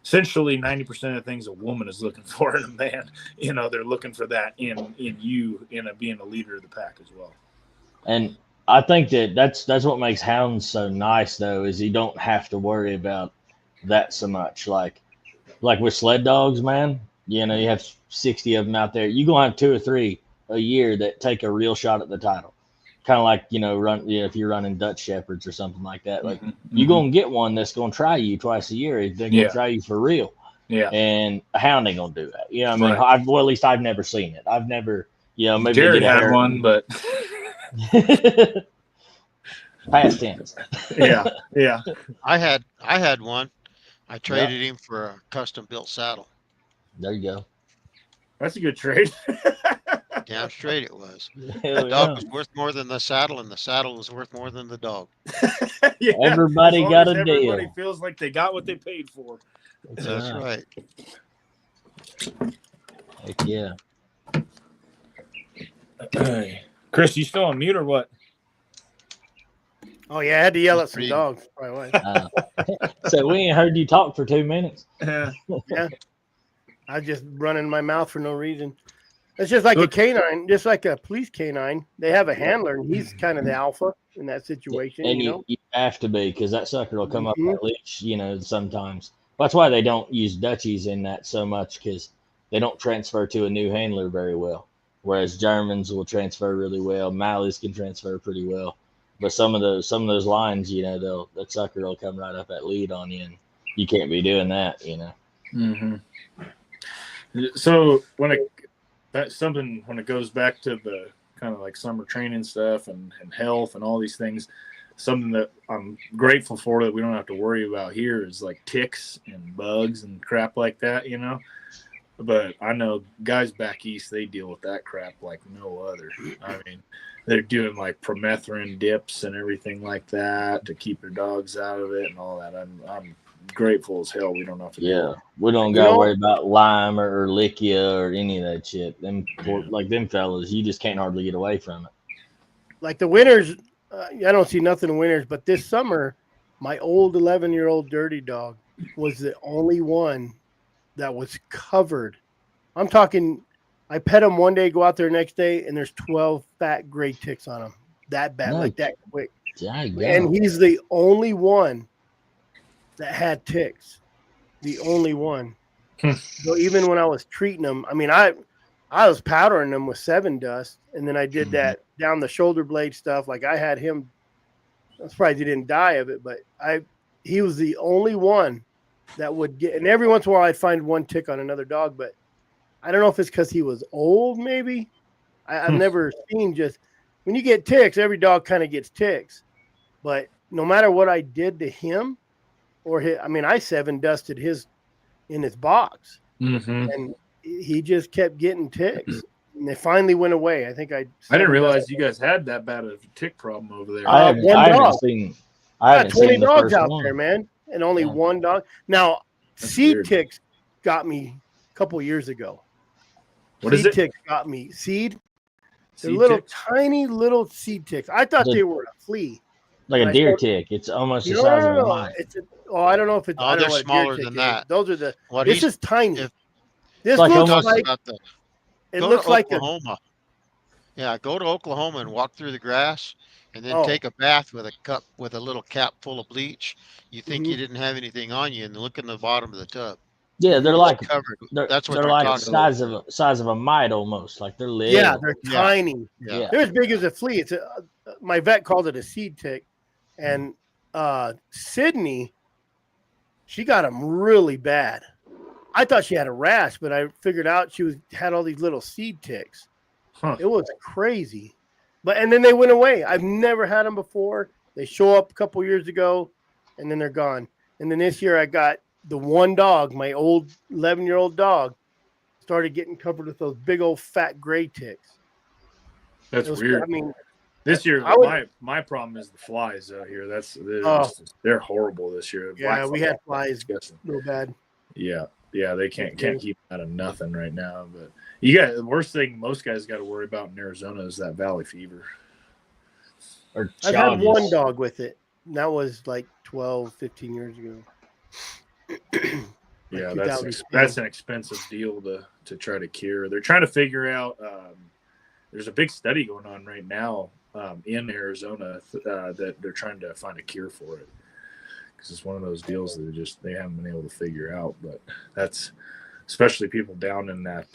essentially 90% of the things a woman is looking for in a man. They're looking for that in you, being a leader of the pack as well. And I think that's what makes hounds so nice, though, is you don't have to worry about that so much. Like with sled dogs, man, you have 60 of them out there. You're gonna have 2 or 3 a year that take a real shot at the title. Kind of like if you're running Dutch Shepherds or something like that. Like you're gonna get one that's gonna try you twice a year. They're gonna try you for real. Yeah. And a hound ain't gonna do that. I mean, right. At least I've never seen it. I've never, maybe Jared had one, but past tense. Yeah. I had one. I traded him for a custom built saddle. There you go. That's a good trade. Damn straight it was. The dog was worth more than the saddle, and the saddle was worth more than the dog. Yeah, everybody got a deal. Everybody feels like they got what they paid for. That's right. Heck yeah. Chris, you still on mute or what? Oh yeah, I had to yell at some dogs. So we ain't heard you talk for 2 minutes. Yeah. I just running my mouth for no reason. It's just like a canine, just like a police canine. They have a handler, and he's kind of the alpha in that situation. And you have to be, because that sucker will come up that leash, sometimes. That's why they don't use Dutchies in that so much, because they don't transfer to a new handler very well. Whereas Germans will transfer really well. Malleys can transfer pretty well. But some of those lines, that sucker will come right up that lead on you, and you can't be doing that, Mm-hmm. So when it goes back to the kind of like summer training stuff and health and all these things, something that I'm grateful for that we don't have to worry about here is like ticks and bugs and crap like that, But I know guys back east, they deal with that crap like no other. I mean, they're doing like permethrin dips and everything like that to keep their dogs out of it and all that. I'm grateful as hell we don't have to do that. We don't got to worry about Lyme or Lichia or any of that shit. Them fellas, you just can't hardly get away from it. Like the winters, I don't see nothing in winters, but this summer, my old 11-year-old dirty dog was the only one that was covered. I'm talking, I pet him one day, go out there next day, and there's 12 fat gray ticks on him. That bad, like that quick. And he's the only one that had ticks. The only one. So even when I was treating him, I mean, I was powdering them with 7 dust, and then I did that down the shoulder blade stuff. Like I had him. I'm surprised he didn't die of it, but he was the only one that would get. And every once in a while, I'd find one tick on another dog, but I don't know if it's because he was old. Maybe I've never seen just when you get ticks, every dog kind of gets ticks, but no matter what I did to him or I 7 dusted his in his box, and he just kept getting ticks, and they finally went away. I think I didn't realize you guys had that bad of a tick problem over there. I haven't seen 20 dogs out one. there, man, and only one dog. Now, That's seed weird. ticks got me a couple years ago. What is seed it? ticks got me. They're Seed little, ticks? tiny little seed ticks. I thought they were a flea. Like a deer tick. It's almost the size of a mite. I don't know if it's. Oh, I don't they're know what smaller a deer tick than that. is. Those are the. What This he's- is tiny. if- This Like looks almost- like about the, it go looks to like a. Oklahoma. Yeah, go to Oklahoma and walk through the grass, and then Oh. take a bath with a little cap full of bleach. You think Mhm. you didn't have anything on you, and look in the bottom of the tub. Yeah, they're Mhm. like Covered. they're, That's what they're they're like talking the size of a mite almost. Like they're little. Yeah, they're tiny. Yeah. They're as big as a flea. It's my vet called it a seed tick, and Sydney, she got them really bad. I thought she had a rash, but I figured out she had all these little seed ticks. Huh. It was crazy, and then they went away. I've never had them before. They show up a couple years ago, and then they're gone. And then this year I got the one dog, my old 11-year-old dog, started getting covered with those big old fat gray ticks. That's weird. I mean, this year my problem is the flies out here. They're horrible this year. Yeah, Black we flies, had flies disgusting. real bad. Yeah, they can't keep out of nothing right now. But the worst thing most guys got to worry about in Arizona is that valley fever. Or I've had one dog with it. And that was like 12, 15 years ago. Yeah, that's an expensive deal to try to cure. They're trying to figure out. There's a big study going on right now in Arizona that they're trying to find a cure for it, because it's one of those deals that they haven't been able to figure out. But that's especially people down in that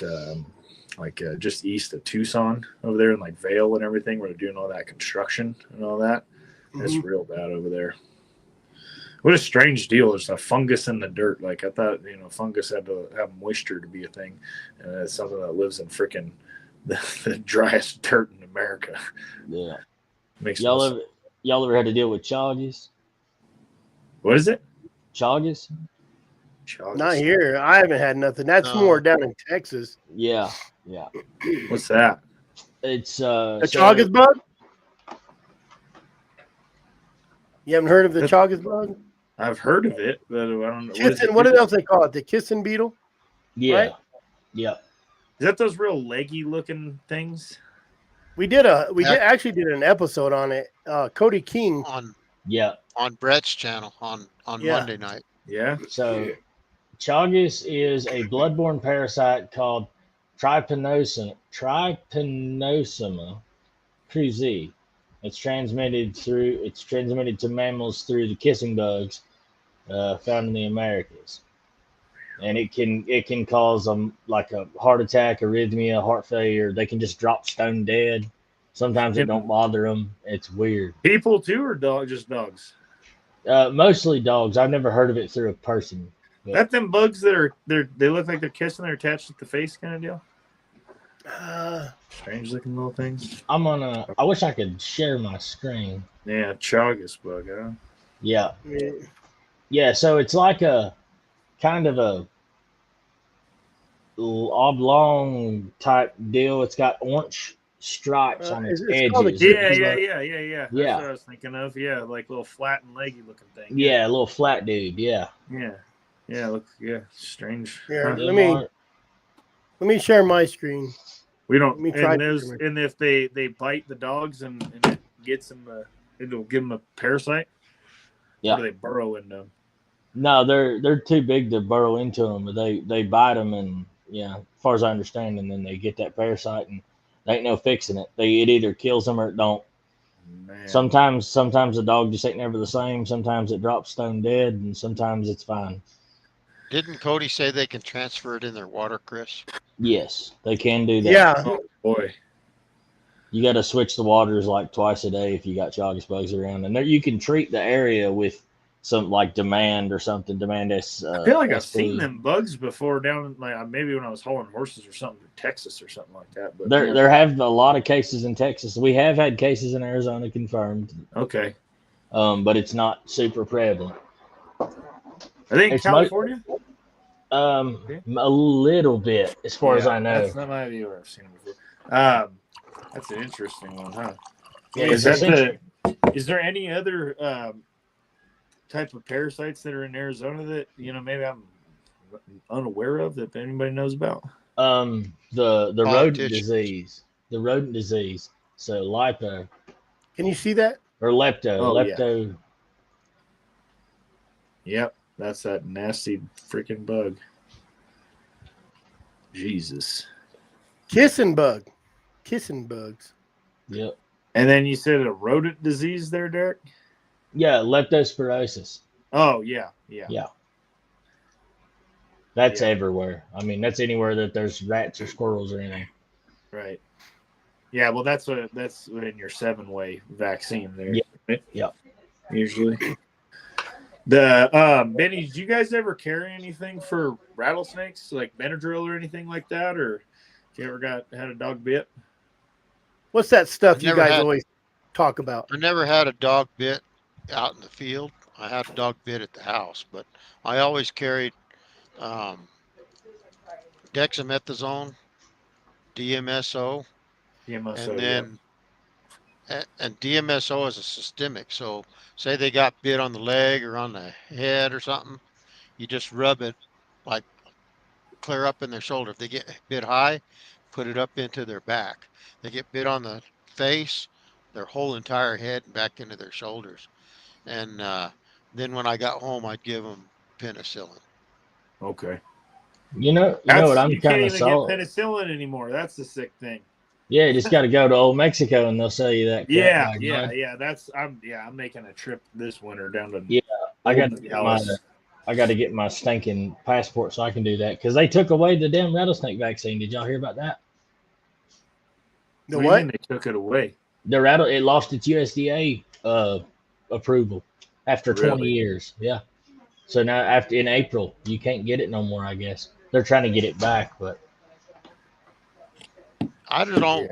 just east of Tucson over there, in like Vail and everything, where they're doing all that construction and all that. It's real bad over there. What a strange deal. There's a fungus in the dirt. Like I thought, fungus had to have moisture to be a thing. And it's something that lives in freaking the driest dirt in America. Yeah. Y'all ever had to deal with chagas? What is it? Chagas? Not here. I haven't had nothing. That's more down in Texas. Yeah. What's that? It's the chagas bug? You haven't heard of the chagas bug? I've heard of it, but I don't know. What else they call it? The kissing beetle? Yeah. Right? Yeah. Is that those real leggy looking things? We actually did an episode on it. Cody King on Brett's channel on Monday night. Yeah. So chagas is a bloodborne parasite called Trypanosoma cruzi. It's transmitted to mammals through the kissing bugs found in the Americas, and it can cause them like a heart attack, arrhythmia, heart failure. They can just drop stone dead. Sometimes it don't bother them. It's weird. People too, or just dogs? Mostly dogs. I've never heard of it through a person. That them bugs that they look like they're kissing, they're attached to the face kind of deal. Strange looking little things. I wish I could share my screen. Yeah, chagas bug, huh? Yeah. So it's like a kind of a oblong type deal. It's got orange stripes on its edges. Yeah. That's what I was thinking of. Yeah, like little flat and leggy looking thing. Yeah, a little flat dude. Yeah. Strange. Yeah, let me share my screen. We don't. And if they bite the dogs and it gets them, it'll give them a parasite. Yeah. Or do they burrow into them? No, they're too big to burrow into them, but they bite them, and as far as I understand, and then they get that parasite, and there ain't no fixing it. It either kills them or it don't. Man. Sometimes the dog just ain't never the same. Sometimes it drops stone dead, and sometimes it's fine. Didn't Cody say they can transfer it in their water, Chris? Yes, they can do that. Yeah. Oh boy. You got to switch the waters like twice a day if you got Chagas bugs around, and there you can treat the area with some like Demand or something. Demand S. I feel like I've SP. seen them bugs before down like maybe when I was hauling horses or something to Texas or something like that. But There have a lot of cases in Texas. We have had cases in Arizona confirmed. Okay. But it's not super prevalent. Are they in California? A little bit, as far as I know. That might be where I've seen them before. That's an interesting one, huh? Yeah, is there any other type of parasites that are in Arizona that maybe I'm unaware of that anybody knows about? The rodent disease. The rodent disease. So lipo. Can you see that? Or lepto. Oh, lepto. Yeah. Yep. That's that nasty freaking bug. Jesus. Kissing bugs. Yep. And then you said a rodent disease there, Derek? Yeah, leptospirosis. Oh, yeah. That's everywhere. I mean, that's anywhere that there's rats or squirrels or anything. Right. Yeah, well, that's in your 7-way vaccine there. Yeah. Right? Yep. Usually. Benny, did you guys ever carry anything for rattlesnakes, like Benadryl or anything like that, or if you ever had a dog bit? What's that stuff you guys always talk about? I never had a dog bit out in the field. I had a dog bit at the house, but I always carried dexamethasone, DMSO, and then and DMSO is a systemic. So say they got bit on the leg or on the head or something, you just rub it like clear up in their shoulder. If they get bit high, put it up into their back. They get bit on the face, their whole entire head and back into their shoulders. And then when I got home, I'd give them penicillin. Okay. You know what I'm you kind can't of even sold. get penicillin anymore. That's the sick thing. Yeah, you just got to go to old Mexico and they'll sell you that. Yeah. I'm making a trip this winter down to I got to get my stinking passport so I can do that because they took away the damn rattlesnake vaccine. Did y'all hear about that? The what? Do you mean they took it away? It lost its USDA approval after 20 years. Yeah. So now in April, you can't get it no more, I guess. They're trying to get it back, but I don't know.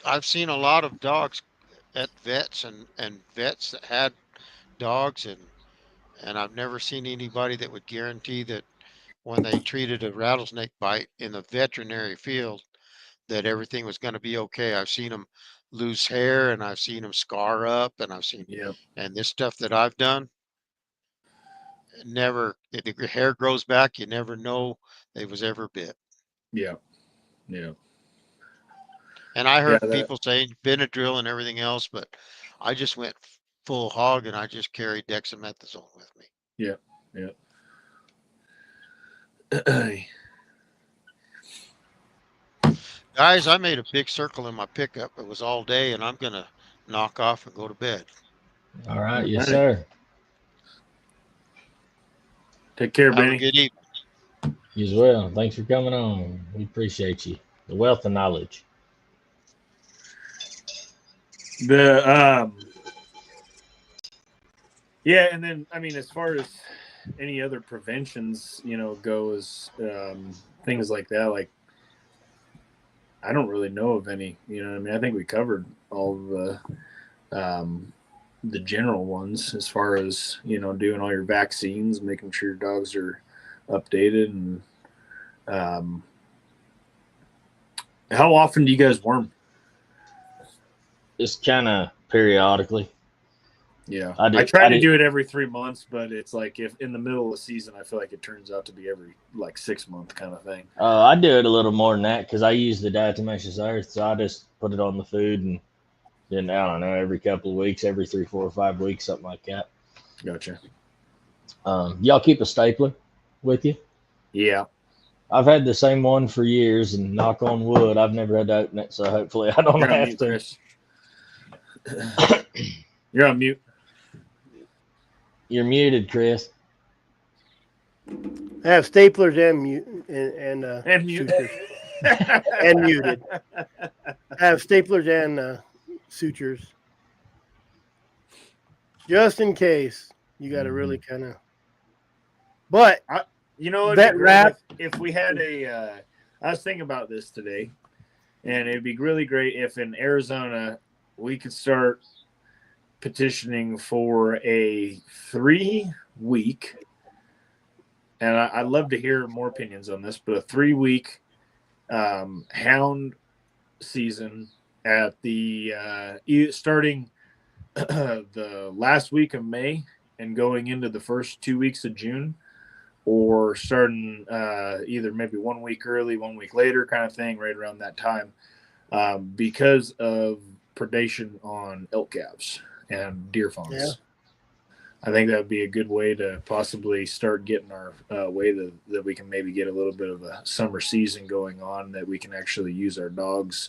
I've seen a lot of dogs at vets and vets that had dogs and I've never seen anybody that would guarantee that when they treated a rattlesnake bite in the veterinary field that everything was going to be okay. I've seen them lose hair and I've seen them scar up and I've seen and this stuff that I've done never the hair grows back, you never know they was ever bit. Yeah. And I heard people saying Benadryl and everything else, but I just went full hog and I just carried dexamethasone with me. Yeah. Guys, I made a big circle in my pickup. It was all day and I'm going to knock off and go to bed. All right. Yes, sir. Take care, Have Benny. a good evening. You as well. Thanks for coming on. We appreciate you. The wealth of knowledge. And then I mean, as far as any other preventions, goes, things like that, like I don't really know of any. You know what I mean? I think we covered all of the general ones as far as doing all your vaccines, making sure your dogs are updated, and how often do you guys worm? Just kind of periodically. Yeah, I try to do it every 3 months, but it's like if in the middle of the season, I feel like it turns out to be every 6 month kind of thing. I do it a little more than that because I use the diatomaceous earth, so I just put it on the food and then I don't know every couple of weeks, every 3, 4, or 5 weeks, something like that. Gotcha. Y'all keep a stapler with you? Yeah. I've had the same one for years, and knock on wood, I've never had to open it, so hopefully I don't have to. Chris. You're on mute. You're muted, Chris. I have staplers and muted. sutures. And muted. I have staplers and sutures. Just in case you got to really kind of. But you know, it'd that be wrap. if we had a. I was thinking about this today, and it'd be really great if in Arizona we could start petitioning for a 3-week. And I'd love to hear more opinions on this, but a 3-week hound season at the starting the last week of May and going into the first 2 weeks of June, or starting either maybe 1 week early, 1 week later kind of thing, right around that time, because of predation on elk calves and deer fawns. Yeah. I think that would be a good way to possibly start getting our way that we can maybe get a little bit of a summer season going on, that we can actually use our dogs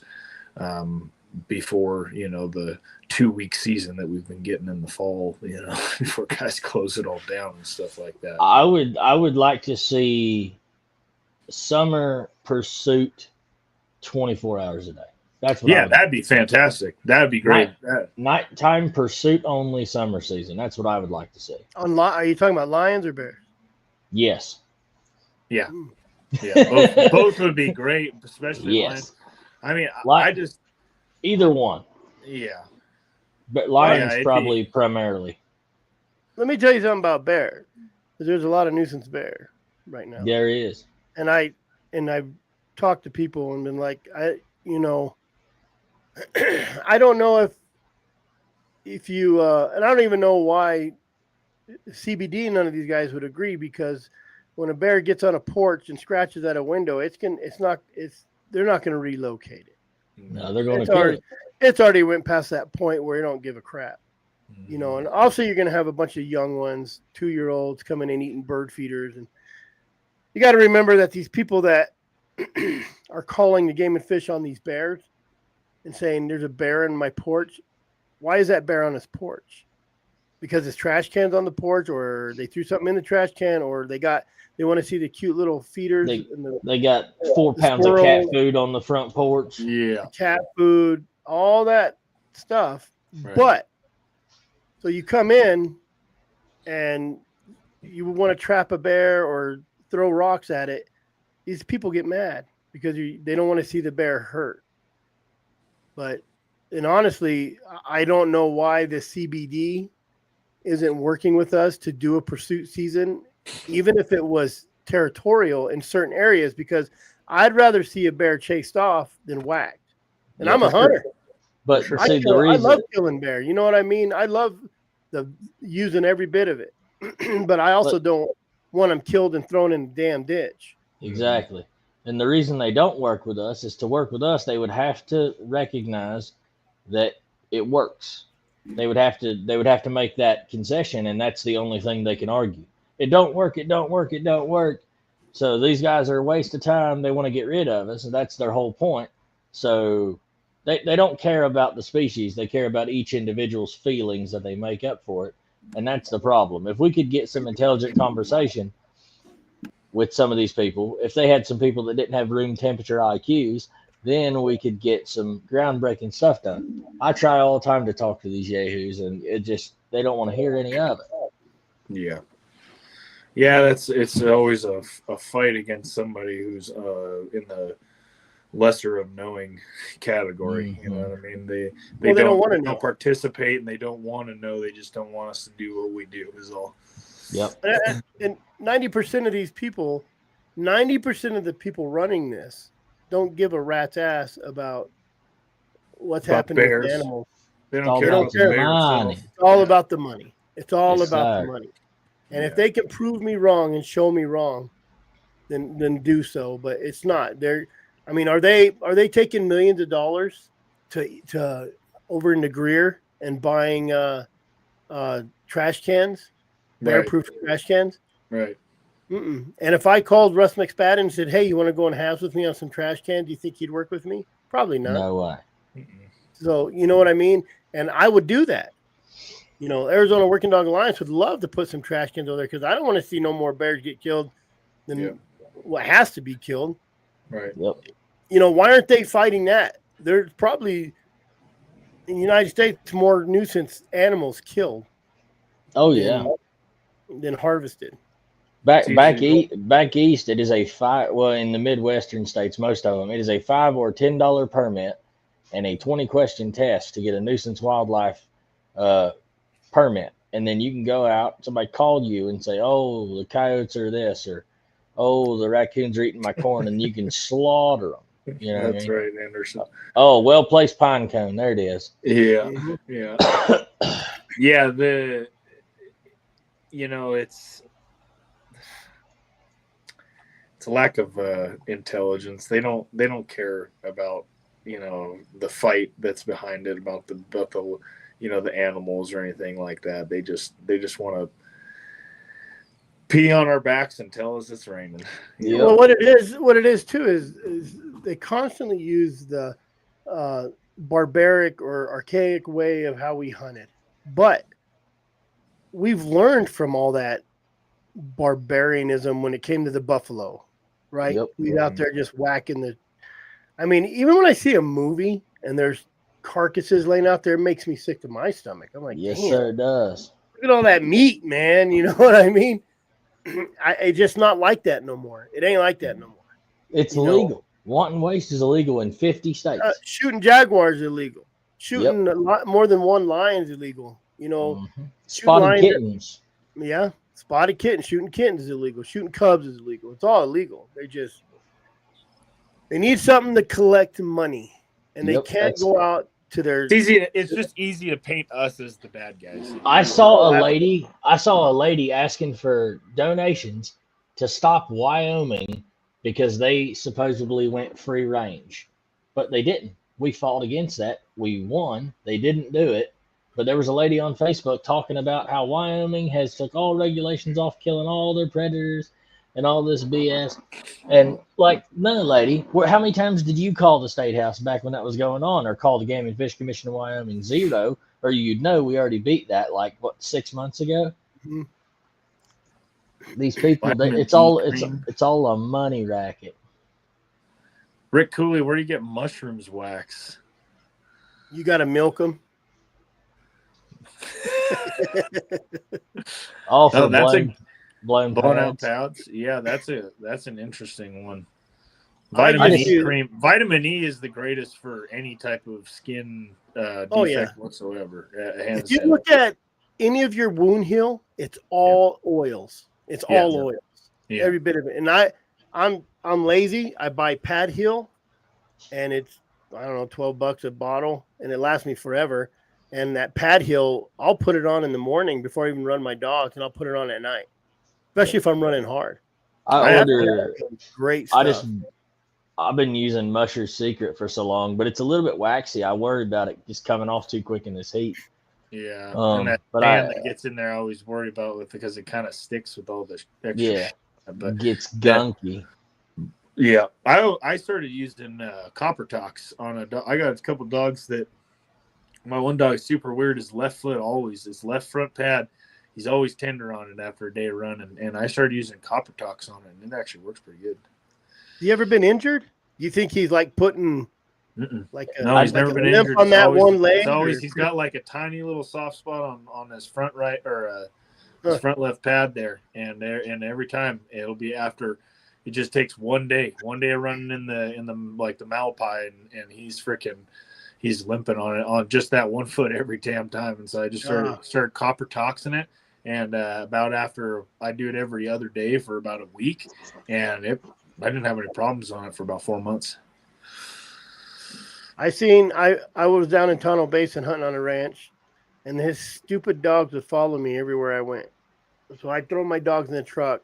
before, the 2-week season that we've been getting in the fall, before guys close it all down and stuff like that. I would like to see summer pursuit 24 hours a day. That's what that'd be fantastic. That'd be great. Nighttime pursuit only summer season. That's what I would like to see. Are you talking about lions or bears? Yes. Yeah. Yeah. Both would be great, especially lions. I mean, I just either one. Yeah. But lions probably primarily. Let me tell you something about bear. There's a lot of nuisance bear right now. There is. And I've talked to people and been like, I don't know if you and I don't even know why CBD, none of these guys would agree, because when a bear gets on a porch and scratches at a window, they're not going to relocate it. No, they're going to kill it. It's already went past that point where you don't give a crap, and also you're going to have a bunch of young ones, 2-year-olds coming in eating bird feeders, and you got to remember that these people that are calling the Game and Fish on these bears and saying there's a bear in my porch. Why is that bear on his porch? Because his trash can's on the porch, or they threw something in the trash can, or they want to see the cute little feeders. They got 4 pounds of cat food on the front porch. Yeah. Cat food, all that stuff. Right. But so you come in and you want to trap a bear or throw rocks at it. These people get mad because they don't want to see the bear hurt. And honestly, I don't know why the CBD isn't working with us to do a pursuit season, even if it was territorial in certain areas, because I'd rather see a bear chased off than whacked. And I'm a hunter. Sure. But I love killing bear. You know what I mean? I love using every bit of it. But I also don't want them killed and thrown in the damn ditch. Exactly. And the reason they don't work with us is, to work with us, they would have to recognize that it works. They would have to make that concession, and that's the only thing they can argue. It don't work, it don't work, it don't work. So these guys are a waste of time. They want to get rid of us, and that's their whole point. So they don't care about the species. They care about each individual's feelings that they make up for it. And that's the problem. If we could get some intelligent conversation with some of these people, if they had some people that didn't have room temperature IQs, then we could get some groundbreaking stuff done. I try all the time to talk to these yahoos, and they don't want to hear any of it. Yeah. Yeah, it's always a fight against somebody who's in the lesser of knowing category. Mm-hmm. You know what I mean? They don't want to participate, and they don't want to know. They just don't want us to do what we do is all. Yep. And 90% of these people, 90% of the people running this don't give a rat's ass about what's happening with animals. They don't care about the bears. It's all about the money. It's all about the money. And if they can prove me wrong and show me wrong, then do so. But it's not. Are they taking millions of dollars to over into Greer and buying trash cans, bear-proof trash cans? Right. Mm-mm. And if I called Russ McSpadden and said, "Hey, you want to go in halves with me on some trash cans?" Do you think he'd work with me? Probably not. No way. So you know what I mean. And I would do that. You know, Arizona Working Dog Alliance would love to put some trash cans over there because I don't want to see no more bears get killed than what has to be killed. Right. Yep. You know, why aren't they fighting that? There's probably in the United States more nuisance animals killed. Oh yeah. Than harvested. Back east, it is a five. Well, in the Midwestern states, most of them, it is a $5 or $10 permit and a 20-question test to get a nuisance wildlife permit, and then you can go out. Somebody called you and say, "Oh, the coyotes are this," or "Oh, the raccoons are eating my corn," and you can slaughter them. You know That's what I mean? right, Anderson. Oh, well-placed pine cone. There it is. Yeah, yeah, yeah. It's a lack of intelligence. They don't care about the fight that's behind it, about the the animals or anything like that. They just want to pee on our backs and tell us it's raining. Yep. Well, what it is too is they constantly use the barbaric or archaic way of how we hunted, but we've learned from all that barbarianism when it came to the buffalo, right? Yep. We out there just whacking the. I mean, even when I see a movie and there's carcasses laying out there, it makes me sick to my stomach. I'm like, yes, damn, sir, it does. Look at all that meat, man. You know what I mean? It's just not like that no more. It ain't like that no more. It's legal. Wanton waste is illegal in 50 states. Shooting jaguars is illegal. Shooting a lot more than one lion is illegal. You know, spotted kittens. Spotted kittens. Shooting kittens is illegal. Shooting cubs is illegal. It's all illegal. They need something to collect money, and they can't go out to their. It's just easy to paint us as the bad guys. I saw a lady asking for donations to stop Wyoming because they supposedly went free range, but they didn't. We fought against that. We won. They didn't do it. But there was a lady on Facebook talking about how Wyoming has took all regulations off killing all their predators and all this BS. And like, no, lady, how many times did you call the state house back when that was going on, or call the Game and Fish Commission of Wyoming? Zero, or you'd know we already beat that 6 months ago. Mm-hmm. These people, it's all a money racket. Rick Cooley, where do you get mushrooms wax? You got to milk them. All for blown out pads. Yeah, that's an interesting one. Vitamin E cream. Vitamin E is the greatest for any type of skin defect whatsoever. If you look at any of your wound heal, it's all oils. It's all oils. Yeah. Every bit of it. And I'm lazy. I buy Pad Heal, and it's $12 a bottle, and it lasts me forever. And that Pad Heal, I'll put it on in the morning before I even run my dogs, and I'll put it on at night, especially if I'm running hard. I order great stuff. I've been using Musher's Secret for so long, but it's a little bit waxy. I worry about it just coming off too quick in this heat. Yeah, and that sand that gets in there, I always worry about it because it kind of sticks with all the extra. Yeah, but gets gunky. Yeah, I started using Copper Tox on a dog. I got a couple dogs that my one dog is super weird. His left foot his left front pad, he's always tender on it after a day of running. And I started using Copper Tox on it, and it actually works pretty good. You ever been injured? You think he's like putting no, he's never been injured on that one leg? He's got like a tiny little soft spot on his front right or his front left pad there, and every time it'll be after. It just takes one day of running in the like the Malpai, and he's limping on just that one foot every damn time. And so I just started Copper Toxing it, and about after I do it every other day for about a week, and I didn't have any problems on it for about 4 months. I was down in Tonto Basin hunting on a ranch, and his stupid dogs would follow me everywhere I went. So I'd throw my dogs in the truck,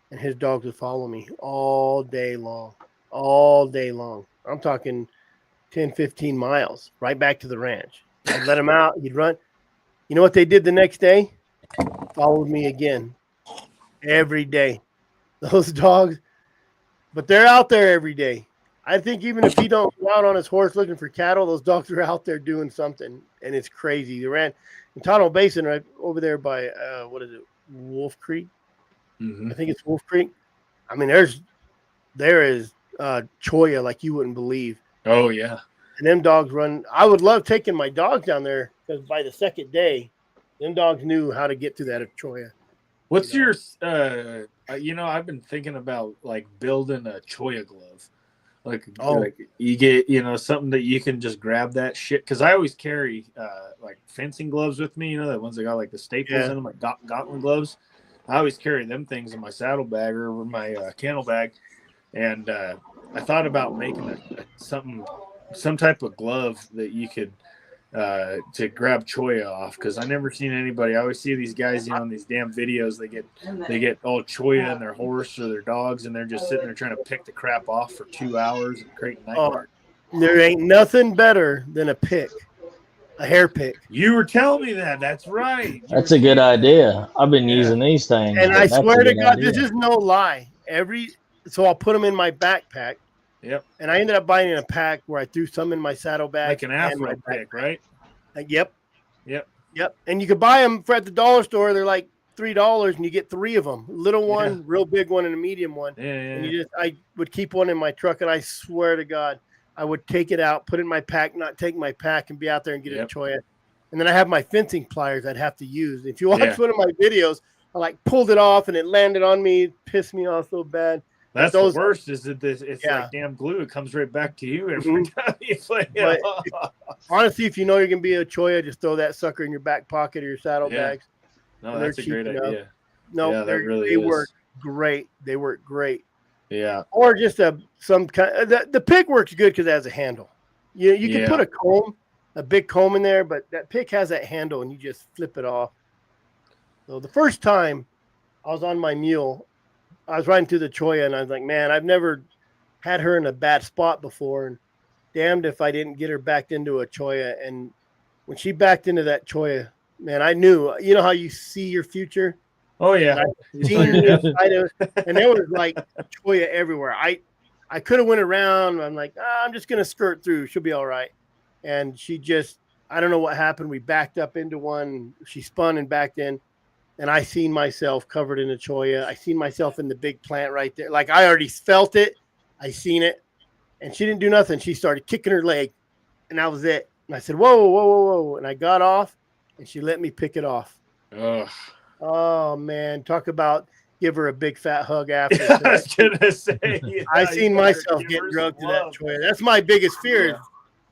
and his dogs would follow me all day long. I'm talking 10, 15 miles right back to the ranch. I'd let him out. He'd run. You know what they did the next day? Followed me again every day. Those dogs, but they're out there every day. I think even if he don't go out on his horse looking for cattle, those dogs are out there doing something, and it's crazy. in Tonto Basin, right over there by what is it, Wolf Creek? Mm-hmm. I think it's Wolf Creek. I mean, there is choya like you wouldn't believe. Oh yeah. And them dogs run. I would love taking my dogs down there because by the second day, them dogs knew how to get to that choya. What's your I've been thinking about like building a choya glove. Like you get, something that you can just grab that shit. Cause I always carry like fencing gloves with me, the ones that got like the staples in them, like gauntlet gloves. I always carry them things in my saddlebag or my kennel bag. And I thought about making some type of glove that you could to grab choya off, because I never seen anybody. I always see these guys, in these damn videos. They get all choya in their horse or their dogs, and they're just sitting there trying to pick the crap off for 2 hours and creating nightmares. There ain't nothing better than a hair pick. You were telling me that. That's right. That's a good idea. I've been using these things, and I that's swear a to good God, idea. this is no lie. So I'll put them in my backpack. Yep. And I ended up buying a pack where I threw some in my saddlebag. Like an afro pick, right? Yep. Yep. And you could buy them at the dollar store. They're like $3, and you get 3 of them. Little one, real big one, and a medium one. Yeah. And I would keep one in my truck, and I swear to God, I would take it out, put it in my pack, not take my pack, and be out there and get a choya. And then I have my fencing pliers I'd have to use. If you watch one of my videos, I like pulled it off, and it landed on me. It pissed me off so bad. That's the worst. Is that it's like damn glue. It comes right back to you every time you play it. Honestly, if you know you're gonna be a choya, just throw that sucker in your back pocket or your saddlebags. No, that's a great idea. No, they work great. They work great. Yeah. Or just some kind. The pick works good because it has a handle. You can put a big comb in there, but that pick has that handle, and you just flip it off. So the first time I was on my mule, I was riding through the choya, and I was like, man, I've never had her in a bad spot before, and damned if I didn't get her backed into a choya. And when she backed into that choya, man, I knew. You know how you see your future? Oh yeah. And I seen the inside of it, and there was like choya everywhere. I could have went around. I'm like, I'm just gonna skirt through. She'll be all right. And she just, I don't know what happened. We backed up into one. She spun and backed in. And I seen myself covered in a choya. I seen myself in the big plant right there. Like I already felt it. I seen it. And she didn't do nothing. She started kicking her leg. And that was it. And I said, whoa. And I got off, and she let me pick it off. Ugh. Oh, man. Talk about give her a big fat hug after. I was going to say. I seen myself getting drugged to that choya. That's my biggest fear is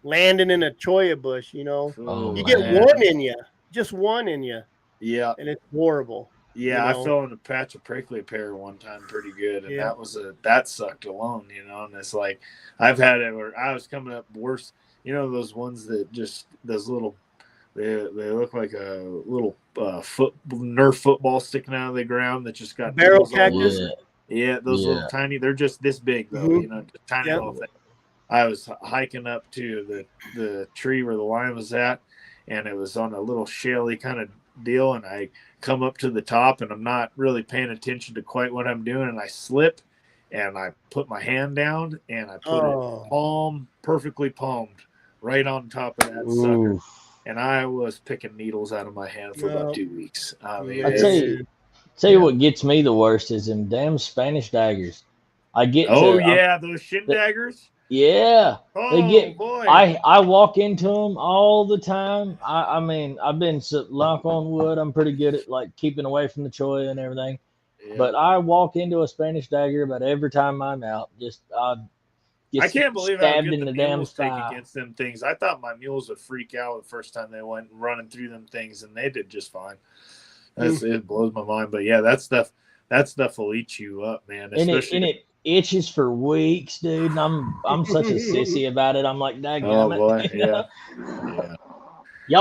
landing in a choya bush, Oh, you get one in you. Just one in you. Yeah. And it's horrible. Yeah, I fell in a patch of prickly pear one time pretty good, and that sucked alone, and it's like I've had it where I was coming up worse, those ones that just those little they look like a little Nerf football sticking out of the ground that just got barrel cactus. Those little tiny, they're just this big though, tiny little thing. I was hiking up to the tree where the lion was at, and it was on a little shaly kind of deal, and I come up to the top, and I'm not really paying attention to quite what I'm doing, and I slip, and I put my hand down, and I put it perfectly palmed right on top of that sucker, and I was picking needles out of my hand for about 2 weeks. I mean, I tell you what gets me the worst is them damn Spanish daggers. I get those shin daggers. Yeah, boy. I walk into them all the time. I mean, I've been knock on wood. I'm pretty good at like keeping away from the choya and everything. Yeah. But I walk into a Spanish dagger about every time I'm out. I can't believe how good the mules take against them things. I thought my mules would freak out the first time they went running through them things, and they did just fine. It blows my mind. But yeah, that stuff will eat you up, man. It itches for weeks, dude. And I'm such a sissy about it. I'm like, daggone oh boy, yeah.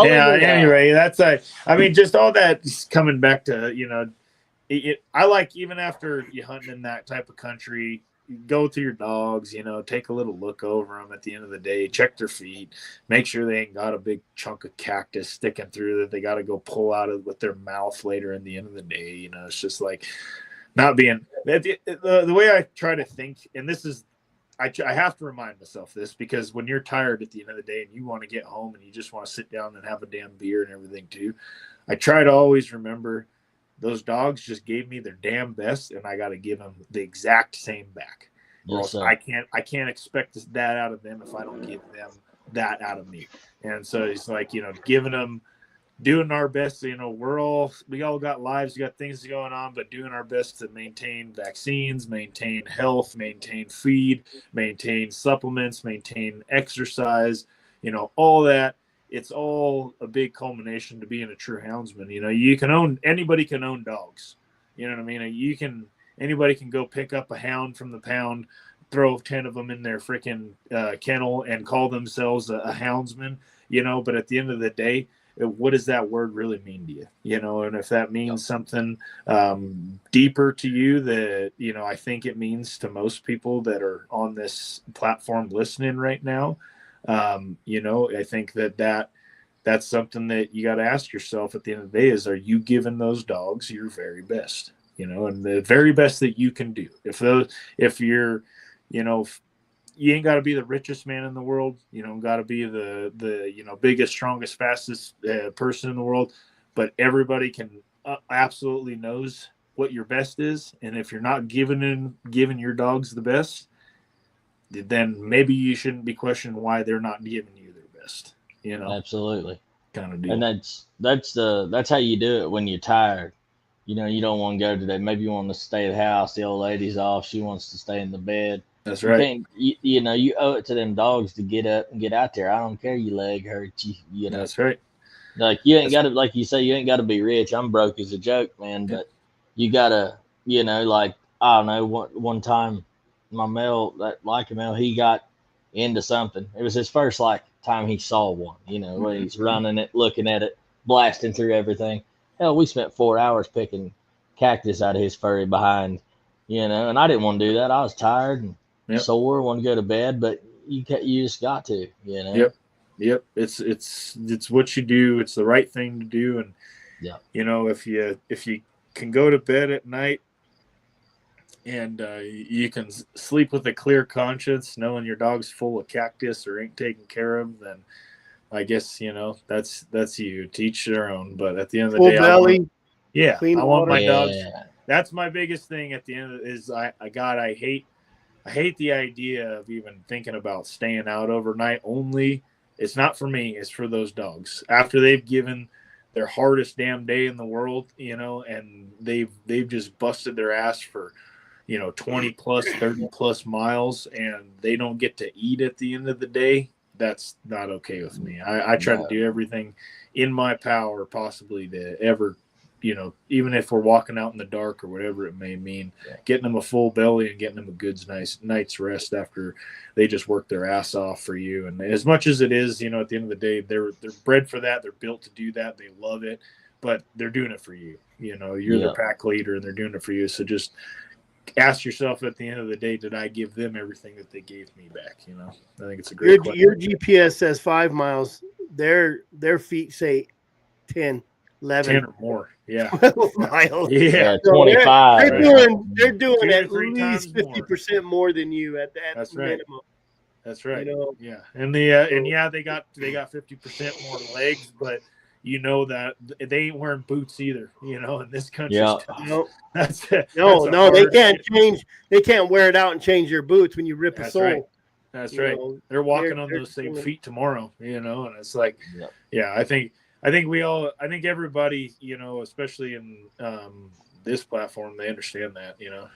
Anyway, that's just all that coming back to I like, even after you hunting in that type of country, you go through your dogs, take a little look over them at the end of the day, check their feet, make sure they ain't got a big chunk of cactus sticking through that they got to go pull out of with their mouth later in the end of the day. It's just like not being the way I try to think, and this is I have to remind myself this, because when you're tired at the end of the day and you want to get home and you just want to sit down and have a damn beer and everything too, I try to always remember those dogs just gave me their damn best, and I got to give them the exact same back. Or else I can't expect that out of them if I don't give them that out of me. And so it's like, giving them, doing our best. We all got lives, we got things going on, but doing our best to maintain vaccines, maintain health, maintain feed, maintain supplements, maintain exercise, all that. It's all a big culmination to being a true houndsman. Anybody can own dogs. You know what I mean? Anybody can go pick up a hound from the pound, throw 10 of them in their freaking kennel and call themselves a houndsman, but at the end of the day, what does that word really mean to you? And if that means something deeper to you that, I think it means to most people that are on this platform listening right now, I think that's something that you got to ask yourself at the end of the day is, are you giving those dogs your very best, and the very best that you can do? If you're, you ain't got to be the richest man in the world, got to be the biggest, strongest, fastest person in the world, but everybody can absolutely knows what your best is. And if you're not giving your dogs the best, then maybe you shouldn't be questioning why they're not giving you their best, Absolutely. kind of deal. And that's how you do it when you're tired. You don't want to go today. Maybe you want to stay at the house. The old lady's off. She wants to stay in the bed. That's right. You owe it to them dogs to get up and get out there. I don't care your leg hurts. That's right. Like you ain't got to, like you say, you ain't got to be rich. I'm broke as a joke, man. But you gotta, like I don't know. One time, my male, that like male, he got into something. It was his first time he saw one. When he's running it, looking at it, blasting through everything. Hell, we spent 4 hours picking cactus out of his furry behind. And I didn't want to do that. I was tired and sore, wanted to go to bed, but you just got to. Yep. It's what you do. It's the right thing to do. And if you can go to bed at night and you can sleep with a clear conscience, knowing your dog's full of cactus or ain't taken care of, then I guess that's you. Teach their own. But at the end of the day, belly, I want my dogs. Yeah. That's my biggest thing at the end of it is I hate the idea of even thinking about staying out overnight. Only it's not for me, it's for those dogs. After they've given their hardest damn day in the world, and they've just busted their ass for 20 plus 30 plus miles, and they don't get to eat at the end of the day. That's not okay with me. I try to do everything in my power possibly to ever, even if we're walking out in the dark or whatever it may mean, getting them a full belly and getting them a good night's rest after they just work their ass off for you. And as much as it is, at the end of the day, they're bred for that. They're built to do that. They love it, but they're doing it for you. You're the pack leader and they're doing it for you. So just ask yourself at the end of the day, did I give them everything that they gave me back? I think it's a great question. Your GPS says 5 miles. Their feet say 10, 11. 10 or more. Yeah. 12 miles. Yeah, So 25. They're doing 2 at to 3 least times 50% more than you at that That's right. minimum. That's right. Yeah. And they got 50% more legs, but that they ain't wearing boots either, in this country. Yeah. No, that's they can't change. They can't wear it out and change your boots when you rip a sole. Right. That's right. They're walking on those same feet tomorrow, and it's like, I think everybody, especially in this platform, they understand that, Yeah.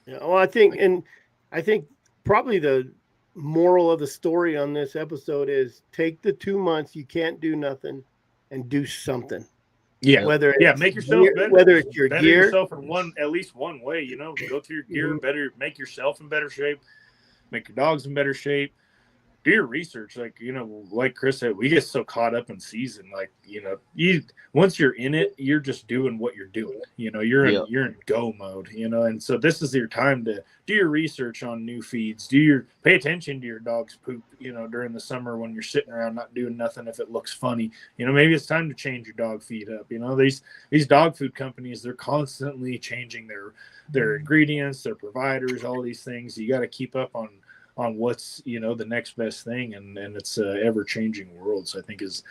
Well, I think probably the moral of the story on this episode is take the 2 months you can't do nothing and do something. Yeah. Whether make yourself better. Whether it's your better gear, yourself in at least one way, go through your gear better, make yourself in better shape, make your dogs in better shape. do your research. Like, like Chris said, we get so caught up in season. Like, once you're in it, you're just doing what you're doing. You're in go mode, and so this is your time to do your research on new feeds, pay attention to your dog's poop, during the summer when you're sitting around not doing nothing. If it looks funny, maybe it's time to change your dog feed up. These dog food companies, they're constantly changing their ingredients, their providers, all these things. You got to keep up on what's the next best thing, and it's a ever-changing world. So I think this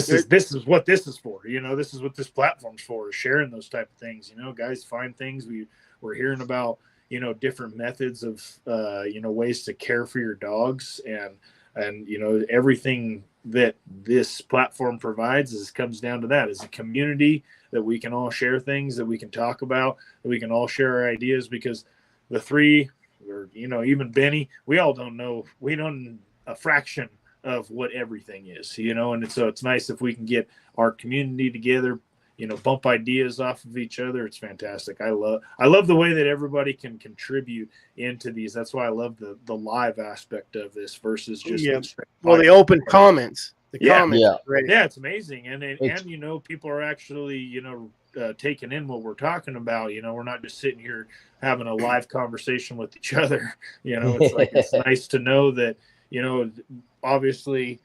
is what this is for. This is what this platform's for, is sharing those type of things. Guys find things. We're hearing about different methods of ways to care for your dogs, and everything that this platform provides comes down to that, is a community that we can all share things, that we can talk about, that we can all share our ideas, because the three, or even Benny, we all don't know a fraction of what everything is, and so it's nice if we can get our community together, bump ideas off of each other. It's fantastic. I love the way that everybody can contribute into these. That's why I love the live aspect of this versus just the open comments. Comments, right? Yeah, it's amazing, and people are actually taking in what we're talking about. We're not just sitting here having a live conversation with each other. It's like, it's nice to know that obviously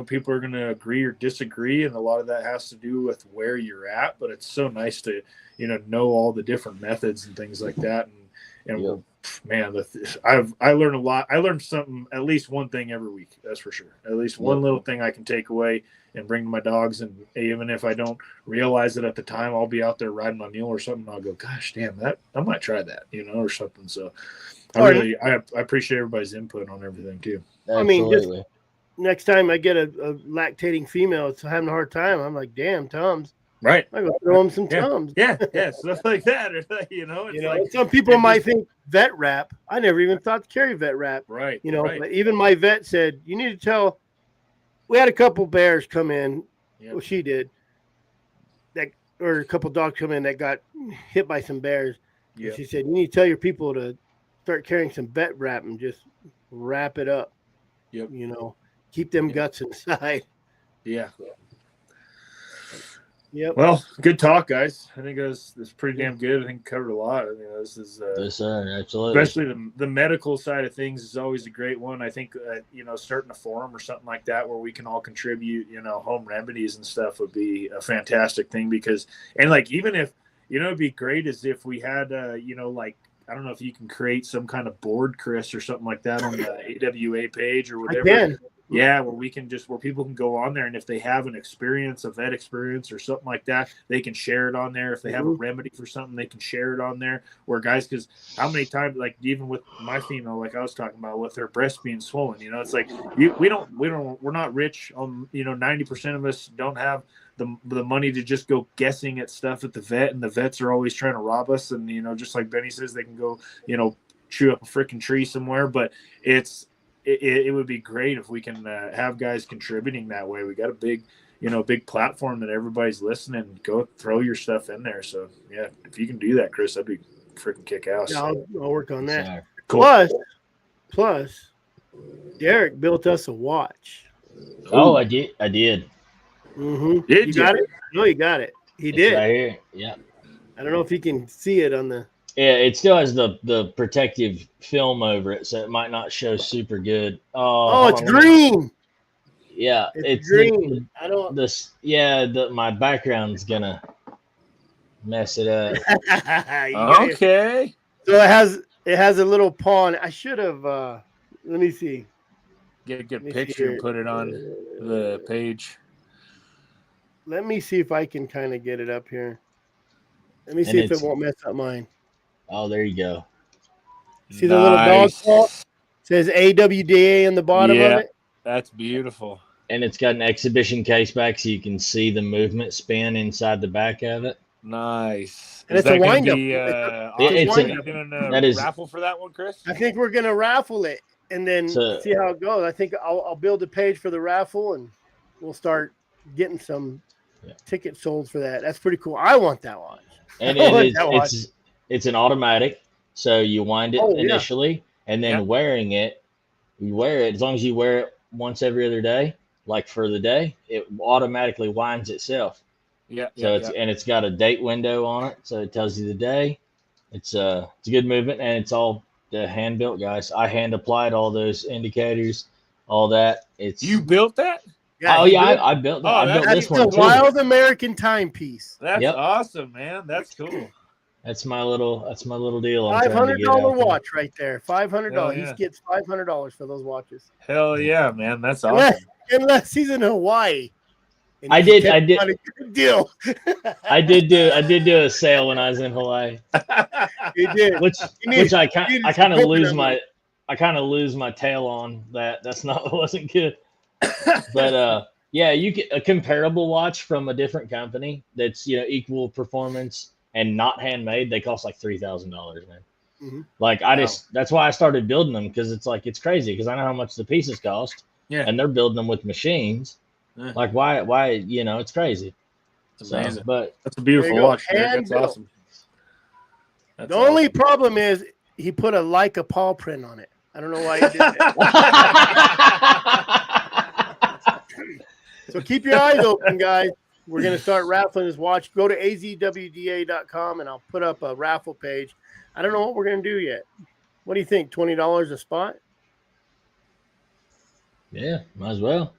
people are going to agree or disagree, and a lot of that has to do with where you're at. But it's so nice to know all the different methods and things like that. And man, I learned a lot. I learned something, at least one thing every week. That's for sure. At least one little thing I can take away and bring to my dogs. And even if I don't realize it at the time, I'll be out there riding my mule or something, and I'll go, gosh, damn, that I might try that, or something. So I appreciate everybody's input on everything too. Absolutely. I mean, next time I get a lactating female it's having a hard time, I'm like, damn, Tums. Right. I'm going to throw them some Tums. Yeah, stuff like that. It's like, some people might think vet wrap. I never even thought to carry vet wrap. Right. But even my vet said, you need to tell. We had a couple bears come in. Yep. Well, she did. Or a couple dogs come in that got hit by some bears. Yep. She said, you need to tell your people to start carrying some vet wrap and just wrap it up. Yep. Keep them guts inside. Yeah. Yep. Well, good talk, guys. I think it was pretty damn good. I think covered a lot. I mean, this is yes, sir. Absolutely. Especially the medical side of things is always a great one. I think starting a forum or something like that where we can all contribute, home remedies and stuff would be a fantastic thing, because even if it'd be great as if we had I don't know if you can create some kind of board, Chris, or something like that on the AWA page or whatever. I can. Yeah, where people can go on there, and if they have a vet experience or something like that, they can share it on there. If they have a remedy for something, they can share it on there. Where guys, because how many times, even with my female, like I was talking about, with her breast being swollen, it's like we're not rich. 90% of us don't have the money to just go guessing at stuff at the vet, and the vets are always trying to rob us. And just like Benny says, they can go chew up a freaking tree somewhere, but it would be great if we can have guys contributing that way. We got a big platform that everybody's listening. Go throw your stuff in there. So yeah, if you can do that, Chris, that'd be freaking kick ass. Yeah, I'll work on that. Sure. Cool. Plus, Derek built us a watch. Oh, I did. Mm-hmm. Did you got it? No, you got it. He did. Right here. Yeah. I don't know if you can see it on the. Yeah, it still has the protective film over it, so it might not show super good. Oh, it's green. Yeah, it's green. I don't. My background's gonna mess it up. Okay. So it has a little paw on it. I should have. Let me see. Get a good picture and put it on the page. Let me see if I can kind of get it up here. Let me see if it won't mess up mine. Oh, there you go. See the little dog paw? It says AWDA on the bottom of it. That's beautiful. And it's got an exhibition case back, so you can see the movement spin inside the back of it. Nice. And it's a wind-up. That is raffle for that one, Chris? I think we're gonna raffle it and then see how it goes. I think I'll build a page for the raffle, and we'll start getting some tickets sold for that. That's pretty cool. I want that watch. And it's an automatic, so you wind it initially, and then wearing it, You wear it, as long as you wear it once every other day, like for the day, it automatically winds itself. Yeah. So it's got a date window on it, so it tells you the day. It's a good movement, and it's all hand built, guys. I hand applied all those indicators, all that. You built that? Oh yeah, I built that. Oh, I built That's this the one too. Wild American timepiece. That's Yep. awesome, man. That's cool. That's my little deal. I'm trying to $500 get out there. watch right there. $500. Hell yeah. He gets $500 for those watches. Hell yeah, man. That's awesome. Unless he's in Hawaii. And I you did. can get a good deal. I did do a sale when I was in Hawaii. You did. Which I kind of lose my tail on that. That's not wasn't good. But yeah, you get a comparable watch from a different company that's equal performance and not handmade. They cost like $3,000, man. Mhm. Like that's why I started building them, because it's crazy, because I know how much the pieces cost. Yeah. And they're building them with machines. Yeah. Like why it's crazy. It's amazing. But that's a beautiful watch. That's awesome. The only problem is he put a Leica paw print on it. I don't know why he did that. So keep your eyes open, guys. We're going to start raffling this watch. Go to azwda.com and I'll put up a raffle page. I don't know what we're going to do yet. What do you think? $20 a spot? Yeah, might as well.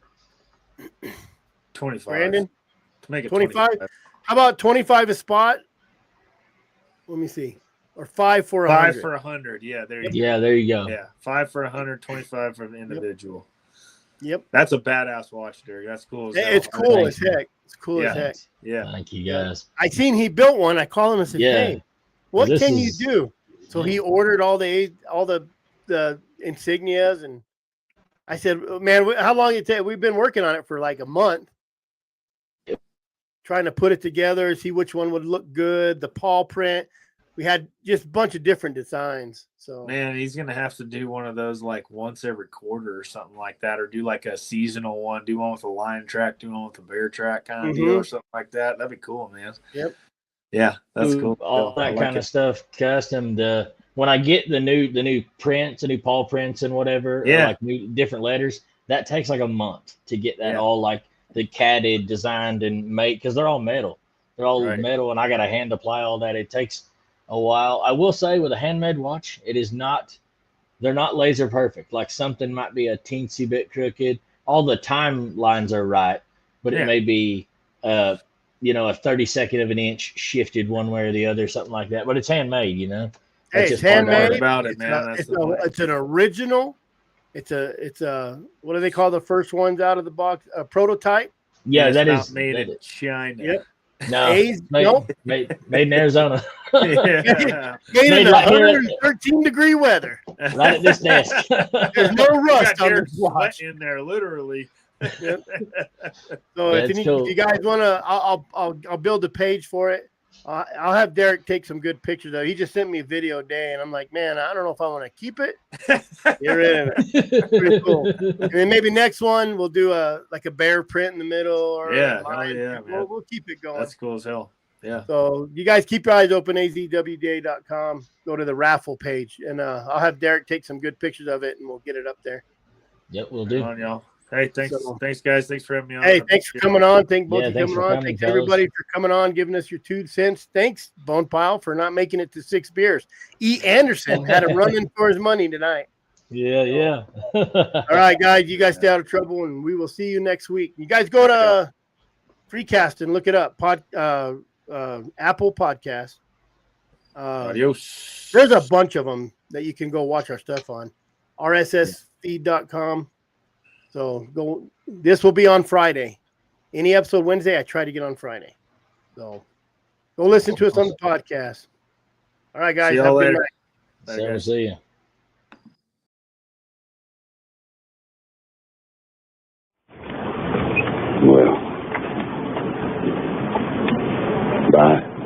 25. Brandon? To make it 25? How about 25 a spot? Let me see. Or 5 for 100. 5 for 100. Yeah, there you go. Yeah, there you go. Yeah, 5 for 100, 25 for the individual. Yep. That's a badass watch, Derek. That's cool. It's cool as heck. It's cool as heck. Yeah. Thank you, guys. I seen he built one. I called him and said, "Hey, what can you do?" So he ordered all the insignias, and I said, "Man, how long it take? We've been working on it for like a month, trying to put it together, see which one would look good. The paw print. We had just a bunch of different designs. So man, he's gonna have to do one of those like once every quarter or something like that, or do like a seasonal one. Do one with a lion track, do one with a bear track kind of deal, or something like that. That'd be cool, man. Yep. Yeah, that's cool. All that kind of stuff custom. When I get the new prints, the new paw prints and whatever, or like new different letters, that takes like a month to get that all like the catted, designed, and made, because they're all metal. They're all metal, and I got to hand apply all that. It takes a while. I will say, with a handmade watch, they're not laser perfect. Like something might be a teensy bit crooked. All the timelines are right, but it may be a 32nd of an inch shifted one way or the other, something like that. But it's handmade, Hey, it's handmade. About it, man. It's an original. It's a what do they call the first ones out of the box? A prototype. Yeah, that is made in China. Yep. No, made in Arizona. Made in 113-degree weather. Right at this desk. There's no rust on this watch in there, literally. Yep. So if you guys want to, I'll build a page for it. I'll have Derek take some good pictures of it. He just sent me a video today, and I'm like, man, I don't know if I want to keep it. Get rid of it. Pretty cool. And then maybe next one we'll do a bear print in the middle, or we'll keep it going. That's cool as hell. Yeah. So you guys keep your eyes open. azwda.com. Go to the raffle page, and I'll have Derek take some good pictures of it, and we'll get it up there. Yep, we'll do. On, y'all. Hey, thanks, guys. Thanks for having me on. Hey, thanks for coming on. Thanks both for coming on. Thanks fellas. everybody for coming on, giving us your 2 cents. Thanks, Bone Pile, for not making it to 6 beers. E. Anderson had a run in for his money tonight. Yeah. All right, guys, you guys stay out of trouble, and we will see you next week. You guys go to Freecast and look it up. Apple Podcast. Adios. There's a bunch of them that you can go watch our stuff on. RSSfeed.com. So go. This will be on Friday. Any episode Wednesday, I try to get on Friday. So go listen to us on the podcast. All right, guys. See Have a good night. See you. Well, bye.